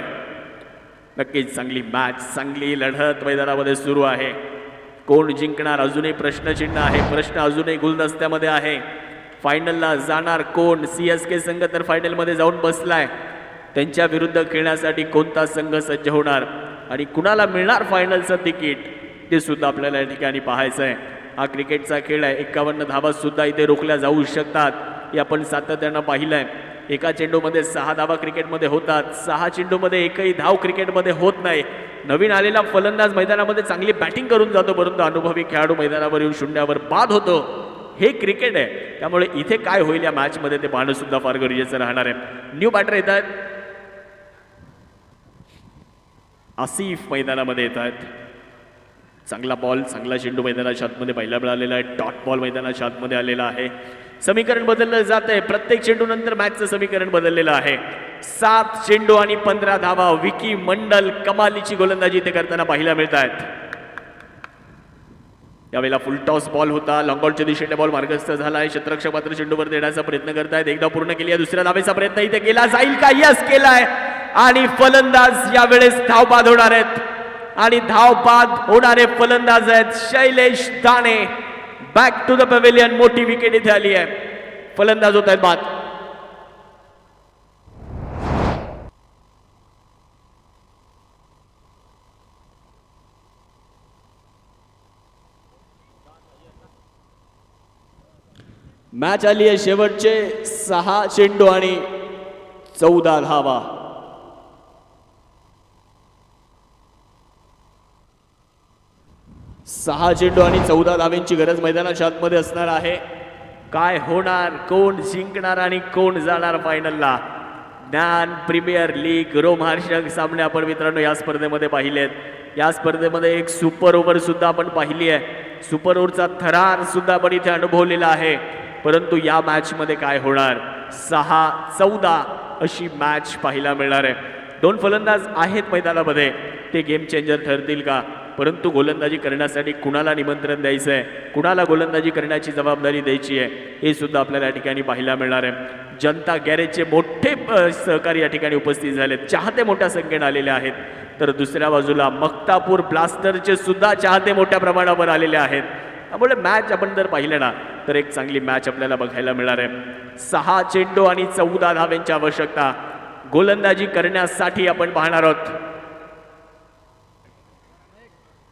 नक्कीच चांगली मॅच, चांगली लढत मैदानामध्ये सुरू आहे. कोण जिंकणार अजूनही प्रश्नचिन्ह आहे. प्रश्न अजूनही गुलदस्त्यामध्ये आहे. फायनलला जाणार कोण? CSK संघ तर फायनलमध्ये जाऊन बसलाय. त्यांच्या विरुद्ध खेळण्यासाठी कोणता संघ सज्ज होणार आणि कुणाला मिळणार फायनलचं तिकीट ते सुद्धा आपल्याला या ठिकाणी पाहायचं आहे. हा क्रिकेटचा खेळ आहे. 51 धावा सुद्धा इथे रोखल्या जाऊ शकतात हे आपण सातत्यानं पाहिलंय. एका चेंडूमध्ये 6 धावा क्रिकेटमध्ये होतात. 6 चेंडूमध्ये एकही धाव क्रिकेटमध्ये होत नाही. नवीन आलेला फलंदाज मैदानामध्ये चांगली बॅटिंग करून जातो परंतु अनुभवी खेळाडू मैदानावर येऊन शून्यावर बाद होतो. हे क्रिकेट आहे. त्यामुळे इथे काय होईल या मॅचमध्ये ते पाहणं सुद्धा फार गरजेचं राहणार आहे. न्यू बॅटर येत आहेत. आसिफ मैदानामध्ये येत आहेत. चांगला बॉल, चांगला चेंडू मैदानाच्या आतमध्ये पाहायला मिळालेला आहे. डॉट बॉल मैदानाच्या आतमध्ये आलेला आहे. समीकरण बदललं जात आहे. प्रत्येक चेंडू नंतर मॅचचं समीकरण बदललेलं आहे. 7 चेंडू आणि 15 धावा. विकी मंडल कमालीची गोलंदाजी इथे करताना पाहायला मिळत आहेत. यावेळेला फुल टॉस बॉल होता. लॉंगबॉलच्या दिशेने बॉल मार्गस्थ झालाय. क्षेत्ररक्षक मात्र चेंडूवर देण्याचा प्रयत्न करतायत. एकदा पूर्ण केली आहे. दुसऱ्या धावेचा प्रयत्न इथे केला जाईल का? यस, केलाय. आणि फलंदाज यावेळेस धाव बाद होणार आहेत आणि धाव बाद होणारे फलंदाज आहेत Shailesh Dane. Back to the pavilion. मोठी विकेट इथे आली आहे. फलंदाज होत आहेत बाद. मॅच आली आहे शेवटचे 6 चेंडू आणि 14 धावा. 6 चेंडू आणि 14 धावांची गरज मैदानाच्या आतमध्ये असणार आहे. काय होणार? कोण जिंकणार आणि कोण जाणार फायनलला? ज्ञान प्रीमियर लीग रोमहर्षक सामने आपण मित्रांनो या स्पर्धेमध्ये पाहिलेत. या स्पर्धेमध्ये एक सुपर ओव्हर सुद्धा आपण पाहिली आहे. सुपर ओव्हरचा थरार सुद्धा आपण इथे अनुभवलेला आहे. परंतु या मॅच मध्ये काय होणार? 6-14 अशी मॅच पाहायला मिळणार आहे. 2 फलंदाज आहेत मैदानामध्ये. ते गेम चेंजर ठरतील का? परंतु गोलंदाजी करण्यासाठी कुणाला निमंत्रण द्यायचं आहे, कुणाला गोलंदाजी करण्याची जबाबदारी द्यायची आहे, हे सुद्धा आपल्याला या ठिकाणी पाहायला मिळणार आहे. जनता गॅरेजचे मोठे सहकारी या ठिकाणी उपस्थित झालेत. चाहते मोठ्या संख्येने आलेले आहेत. तर दुसऱ्या बाजूला मक्तापूर ब्लास्टरचे सुद्धा चाहते मोठ्या प्रमाणावर आलेले आहेत. त्यामुळे मॅच आपण जर पाहिलं ना तर एक चांगली मॅच आपल्याला बघायला मिळणार आहे. 6 चेंडू आणि 14 धावांची आवश्यकता गोलंदाजी करण्यासाठी आपण पाहणार आहोत.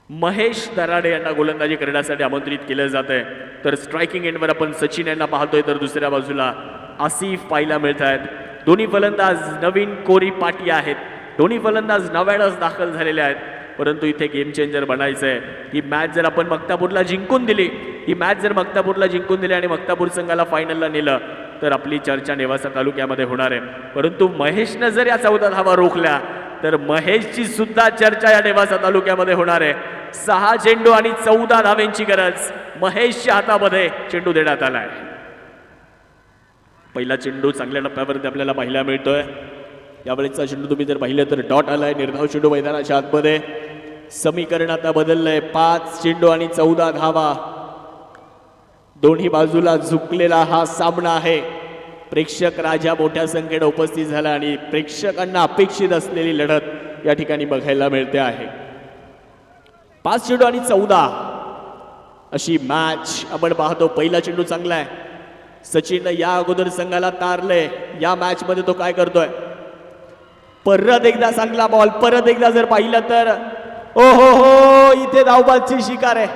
महेश दराडे यांना गोलंदाजी करण्यासाठी आमंत्रित केलं जात आहे. तर स्ट्रायकिंग एंडवर आपण सचिन यांना पाहतोय. तर दुसऱ्या बाजूला आसिफ पाहायला मिळत आहेत. दोन्ही फलंदाज नवीन कोरी पाटी आहेत. दोन्ही फलंदाज नव्यानंच दाखल झालेले आहेत. परंतु इथे गेम चेंजर बनायचं आहे. ही मॅच जर आपण मक्तापूरला जिंकून दिली, ही मॅच जर मक्तापूरला जिंकून दिली आणि मक्तापूर संघाला फायनलला नेलं तर आपली चर्चा नेवासा तालुक्यामध्ये होणार आहे. परंतु महेशनं जर या 14 धावा रोखल्या तर महेशची सुद्धा चर्चा या नेवासा तालुक्यामध्ये होणार आहे. 6 चेंडू आणि 14 धावांची गरज महेशच्या हातामध्ये चेंडू देण्यात आलाय. पहिला चेंडू चांगल्या टप्प्यावरती आपल्याला पाहायला मिळतोय. यावेळेचा चेंडू तुम्ही जर पाहिलं तर डॉट आलाय. निर्धाव चेंडू मैदानाच्या आतमध्ये. समीकरण आता बदललंय. 5 चेंडू आणि 14 धावा. दोन्ही बाजूला झुकलेला हा सामना आहे. प्रेक्षक राजा मोठ्या संख्येने उपस्थित झाला आणि प्रेक्षकांना अपेक्षित असलेली लढत या ठिकाणी बघायला मिळते आहे. 5 चेंडू आणि 14 अशी मॅच आपण पाहतो. पहिला चेंडू चांगला आहे. सचिन या अगोदर संघाला तारले. या मॅच मध्ये तो काय करतोय? परत एकदा चांगला बॉल. परत एकदा जर पाहिलं तर ओ हो इथे धावबादची शिकार आहे.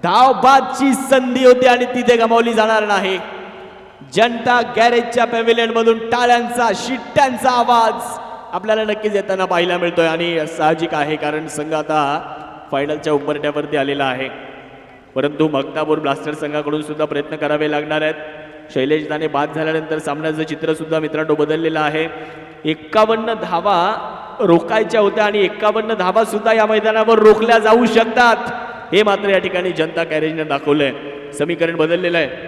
धावबादची संधी होती आणि तिथे गमावली जाणार नाही. जनता गॅरेजच्या पॅव्हिलियन मधून टाळ्यांचा शिट्ट्यांचा आवाज आपल्याला नक्कीच येताना पाहायला मिळतोय आणि साहजिक आहे कारण संघ आता फायनलच्या उंबरठ्यावरती आलेला आहे. परंतु मक्तापूर ब्लास्टर संघाकडून सुद्धा प्रयत्न करावे लागणार आहेत. शैलेश दाने बाद झाल्यानंतर सामन्याचं चित्र सुद्धा मित्रांनो बदललेलं आहे. 51 धावा रोखायच्या होत्या आणि 51 धावा सुद्धा या मैदानावर रोखल्या जाऊ शकतात हे मात्र या ठिकाणी जनता गॅरेजने दाखवलंय. समीकरण बदललेलं आहे.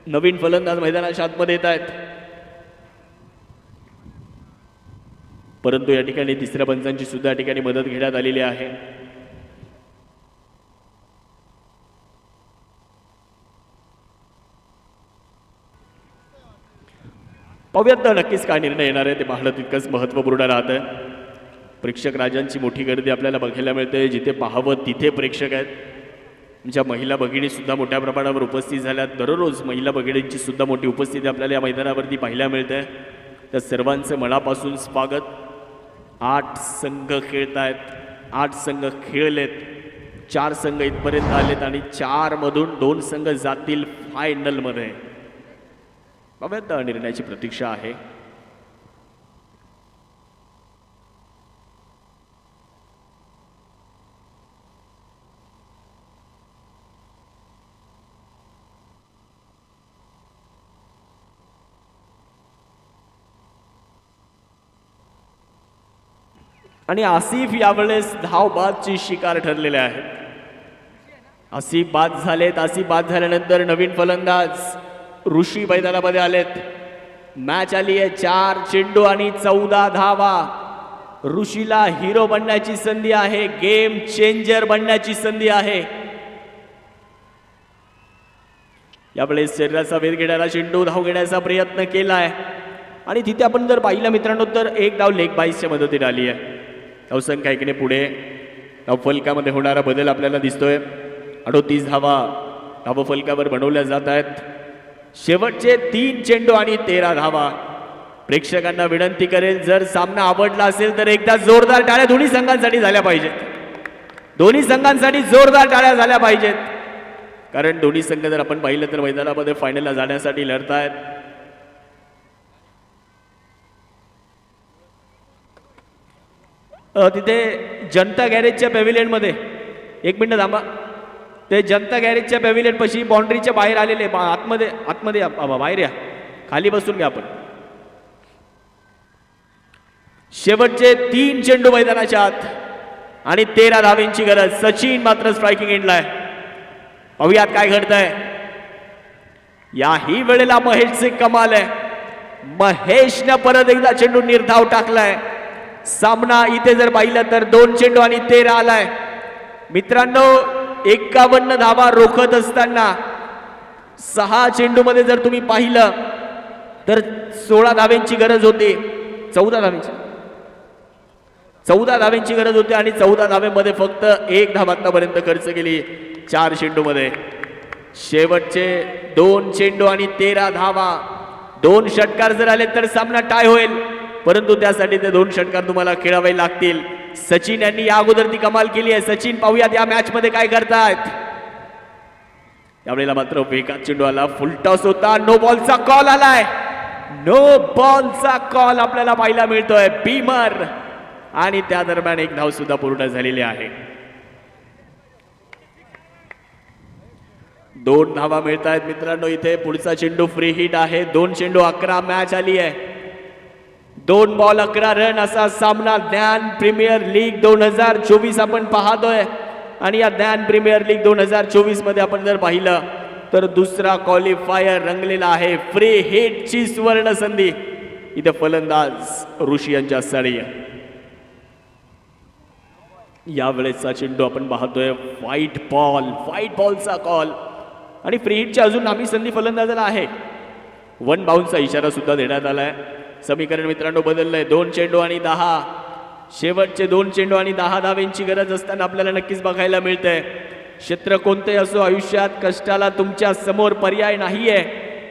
नवीन फलंदाज मैदानाच्या आतमध्ये येत आहेत. परंतु या ठिकाणी तिसऱ्या पंचांची सुद्धा या ठिकाणी मदत घेण्यात आलेली आहे. पाहूयात नक्कीच काय निर्णय येणार आहे ते पाहणं तितकंच महत्त्वपूर्ण राहतं. प्रेक्षक राजांची मोठी गर्दी आपल्याला बघायला मिळते. जिथे पाहावं तिथे प्रेक्षक आहेत. आमच्या महिला भगिनी सुद्धा मोठ्या प्रमाणावर उपस्थित झाल्या. दररोज महिला भगिनींची सुद्धा मोठी उपस्थिती आपल्याला या मैदानावरती पाहायला मिळते. तर सर्वांचं मनापासून स्वागत. 8 संघ खेळत आहेत, 8 संघ खेळलेत, 4 संघ इथपर्यंत आलेत आणि 4 मधून 2 संघ जातील फायनलमध्ये. बघूयात निर्णयाची प्रतीक्षा आहे. आणि आसिफ यावेळेस धावबादची शिकार ठरलेले आहेत. आसिफ बाद झालेत. आसिफ बाद झाल्यानंतर नवीन फलंदाज ऋषी मैदानामध्ये आलेत. मॅच आली आहे 4 चेंडू आणि 14 धावा. ऋषीला हिरो बनण्याची संधी आहे, गेम चेंजर बनण्याची संधी आहे. यावेळेस शरीराचा वेध घेणारा चेंडू धाव घेण्याचा प्रयत्न केलाय आणि तिथे आपण जर पाहिलं मित्रांनो तर एक धाव लेग बाईसच्या मदतीने आली आहे. धावसंख्या ऐकणे पुढे. धावफलकामध्ये होणारा बदल आपल्याला दिसतोय. 38 धावा धावफलकावर बनवल्या जात आहेत. शेवटचे 3 चेंडू आणि 13 धावा. प्रेक्षकांना विनंती करेल, जर सामना आवडला असेल तर एकदा जोरदार टाळ्या दोन्ही संघांसाठी झाल्या पाहिजेत. दोन्ही संघांसाठी जोरदार टाळ्या झाल्या पाहिजेत, कारण दोन्ही संघ जर आपण पाहिलं तर मैदानामध्ये फायनलला जाण्यासाठी लढत आहेत. तिथे जनता गॅरेजच्या पॅव्हिलियनमध्ये 1 मिनिट थांबा. ते जनता गॅरेजच्या पॅव्हिलियन पाशी बाउंड्रीच्या बाहेर आलेले आतमध्ये आतमध्ये बाहेर या, खाली बसून घ्या आपण. शेवटचे 3 चेंडू मैदानाच्या आत आणि 13 धावेंची गरज. सचिन मात्र स्ट्रायकिंग एंडला आहे. पाहूयात काय घडतंय. याही वेळेला महेशचे कमाल आहे. महेशनं परत एकदा चेंडू निर्धाव टाकलाय. सामना इथे जर पाहिलं तर 2 चेंडू आणि 13 आलाय. मित्रांनो 51 धावा रोखत असताना 6 चेंडू मध्ये जर तुम्ही पाहिलं तर 16 धावेंची गरज होती. 14 धावेंची गरज होती आणि 14 धावेमध्ये फक्त 1 धाव आतापर्यंत खर्च केली 4 चेंडू मध्ये. शेवटचे 2 चेंडू आणि 13 धावा. 2 षटकार जर आले तर सामना टाय होईल, परंतु त्यासाठी ते 2 षटकार तुम्हाला खेळावे लागतील. सचिन यांनी या अगोदर ती कमाल केली आहे. सचिन पाहूयात या मॅच मध्ये काय करतायत. यावेळेला मात्र वेगात चेंडू आला. फुल टॉस होता. नो बॉलचा कॉल आलाय. नो बॉलचा कॉल आपल्याला पाहायला मिळतोय. बीमर आणि त्या दरम्यान 1 धाव सुद्धा पूर्ण झालेली आहे. 2 धावा मिळत आहेत मित्रांनो. इथे पुढचा चेंडू फ्री हिट आहे. 2 चेंडू 11 मॅच आली आहे. 2 बॉल 11 रन असा सामना ज्ञान प्रीमियर लीग 2024 आपण पाहतोय. आणि या ज्ञान प्रीमियर लीग 2024 मध्ये आपण जर पाहिलं तर दुसरा क्वालिफायर रंगलेला आहे. फ्री हिटची सुवर्ण संधी. इथे फलंदाज ऋषी यांच्या साडी. यावेळेचा चेंडू आपण पाहतोय व्हाईट बॉलचा कॉल आणि फ्री हिटची अजून नामी संधी फलंदाजाला आहे. 1 बाउन्सचा इशारा सुद्धा देण्यात आलाय. समीकरण मित्रांनो बदललंय. 2 चेंडू आणि 10. शेवटचे 2 चेंडू आणि 10 धावेंची गरज असताना आपल्याला नक्कीच बघायला मिळतंय. क्षेत्र कोणते असो आयुष्यात कष्टाला तुमच्या समोर पर्याय नाहीये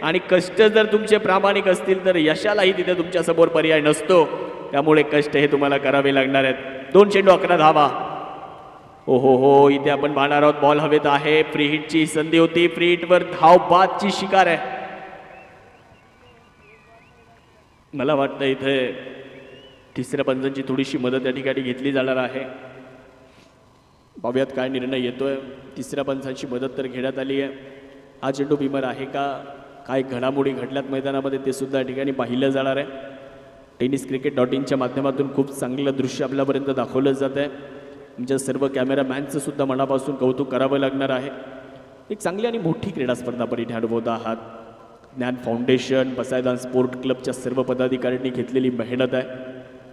आणि कष्ट जर तुमचे प्रामाणिक असतील तर यशालाही तिथे तुमच्या समोर पर्याय नसतो. त्यामुळे कष्ट हे तुम्हाला करावे लागणार आहेत. 2 चेंडू 11 धावा. हो इथे आपण पाहणार आहोत बॉल हवेत आहे. फ्री हिटची संधी होती. फ्री हिटवर धाव बादची शिकार आहे. मला वाटतं इथे तिसऱ्या पंचांची थोडीशी मदत या ठिकाणी घेतली जाणार आहे. पाहूयात काय निर्णय येतोय. तिसऱ्या पंचांची मदत तर घेण्यात आली आहे. हा चेंडू बिमर आहे का, काय घडामोडी घडल्यात मैदानामध्ये ते सुद्धा या ठिकाणी पाहिलं जाणार आहे. tenniscricket.inच्या माध्यमातून खूप चांगलं दृश्य आपल्यापर्यंत दाखवलं जात आहे. तुमच्या सर्व कॅमेरामॅनचं सुद्धा मनापासून कौतुक करावं लागणार आहे. एक चांगली आणि मोठी क्रीडा स्पर्धा आपण इथे अनुभवत आहात. ज्ञान फाउंडेशन पसायदान स्पोर्ट क्लबच्या सर्व पदाधिकाऱ्यांनी घेतलेली मेहनत आहे.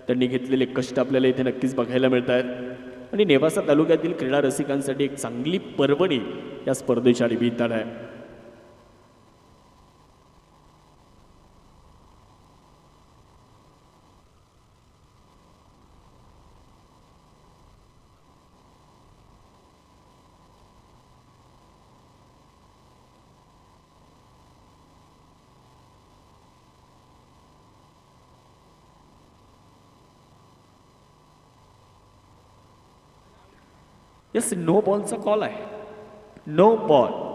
त्यांनी घेतलेले कष्ट आपल्याला इथे नक्कीच बघायला मिळत आहेत. आणि नेवासा तालुक्यातील क्रीडा रसिकांसाठी एक चांगली पर्वणी या स्पर्धेच्या निमित्तानं आहे. यस, नो बॉलचा कॉल आहे. No ball.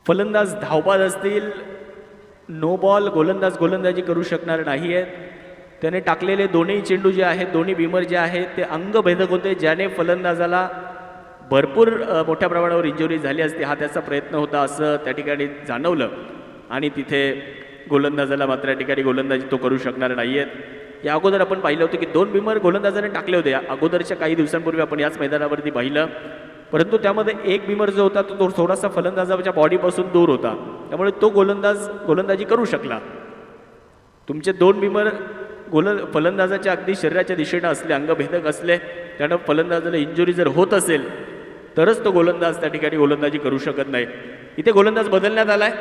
फलंदाज धावबाद असतील. No ball. गोलंदाज गोलंदाजी करू शकणार नाही आहेत. त्याने टाकलेले दोन्ही चेंडू जे आहेत, दोन्ही बिमर जे आहेत ते अंगभेदक होते, ज्याने फलंदाजाला भरपूर मोठ्या प्रमाणावर इंजुरी झाली असती. हा त्याचा प्रयत्न होता असं त्या ठिकाणी जाणवलं आणि तिथे गोलंदाजाला मात्र या ठिकाणी गोलंदाजी तो करू शकणार नाही आहेत. या अगोदर आपण पाहिलं होतं की 2 बिमर गोलंदाजाने टाकले होते. अगोदरच्या काही दिवसांपूर्वी आपण याच मैदानावरती पाहिलं, परंतु त्यामध्ये एक बिमर जो होता तो थोडासा फलंदाजाच्या बॉडीपासून दूर होता, त्यामुळे तो गोलंदाजी करू शकला. तुमचे 2 बिमर फलंदाजाच्या अगदी शरीराच्या दिशेनं असले, अंगभेदक असले, त्यानं फलंदाजाला इंजुरी जर होत असेल तरच तो गोलंदाज त्या ठिकाणी गोलंदाजी करू शकत नाही. इथे गोलंदाज बदलण्यात आलाय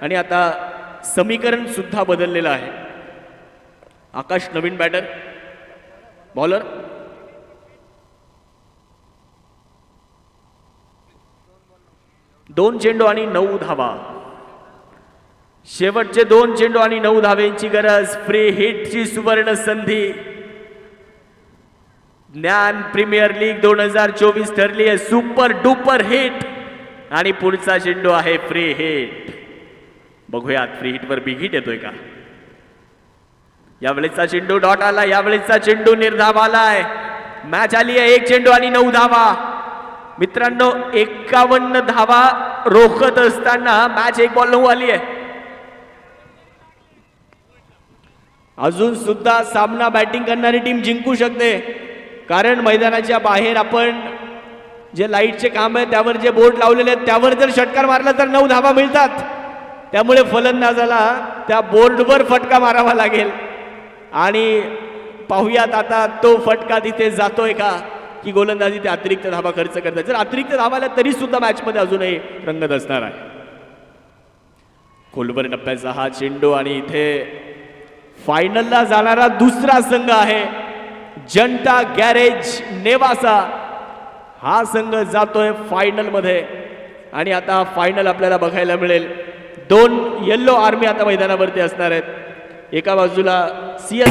आणि आता समीकरण सुद्धा बदललेलं आहे. आकाश नवीन बॅटर, बॉलर. दोन चेंडू आणि 9 धावा. शेवटचे 2 चेंडू आणि 9 धावेंची गरज. फ्री हिटची सुवर्ण संधी. ज्ञान प्रीमियर लीग 2024 ठरली आहे सुपर डुपर हिट आणि पुढचा चेंडू आहे फ्री हिट. बघूयात फ्री हिटवर बिग हिट येतोय का. यावेळेचा चेंडू डॉट आला, यावेळेचा चेंडू निर्धाव आलाय. मॅच आली आहे 1 चेंडू आणि 9 धावा. मित्रांनो 51 धावा रोखत असताना मॅच 1 बॉल 9 आली आहे. अजून सुद्धा सामना बॅटिंग करणारी टीम जिंकू शकते, कारण मैदानाच्या बाहेर आपण जे लाईटचे काम आहे त्यावर जे बोर्ड लावलेले आहेत त्यावर जर षटकार मारला तर 9 धावा मिळतात. त्यामुळे फलंदाजाला त्या बोर्डवर फटका मारावा लागेल आणि पाहूयात आता तो फटका तिथे जातोय का की गोलंदाजी ते अतिरिक्त धावा खर्च करतात. जर अतिरिक्त धावा आल्या तरी सुद्धा मॅचमध्ये अजूनही रंगत असणार आहे. खोलवर टप्प्याचा हा चेंडू आणि इथे फायनलला जाणारा दुसरा संघ आहे जनता गॅरेज नेवासा. हा संघ जातोय फायनल मध्ये आणि आता फायनल आपल्याला बघायला मिळेल. 2 येल्लो आर्मी आता मैदानावरती असणार आहेत. एका बाजूला CS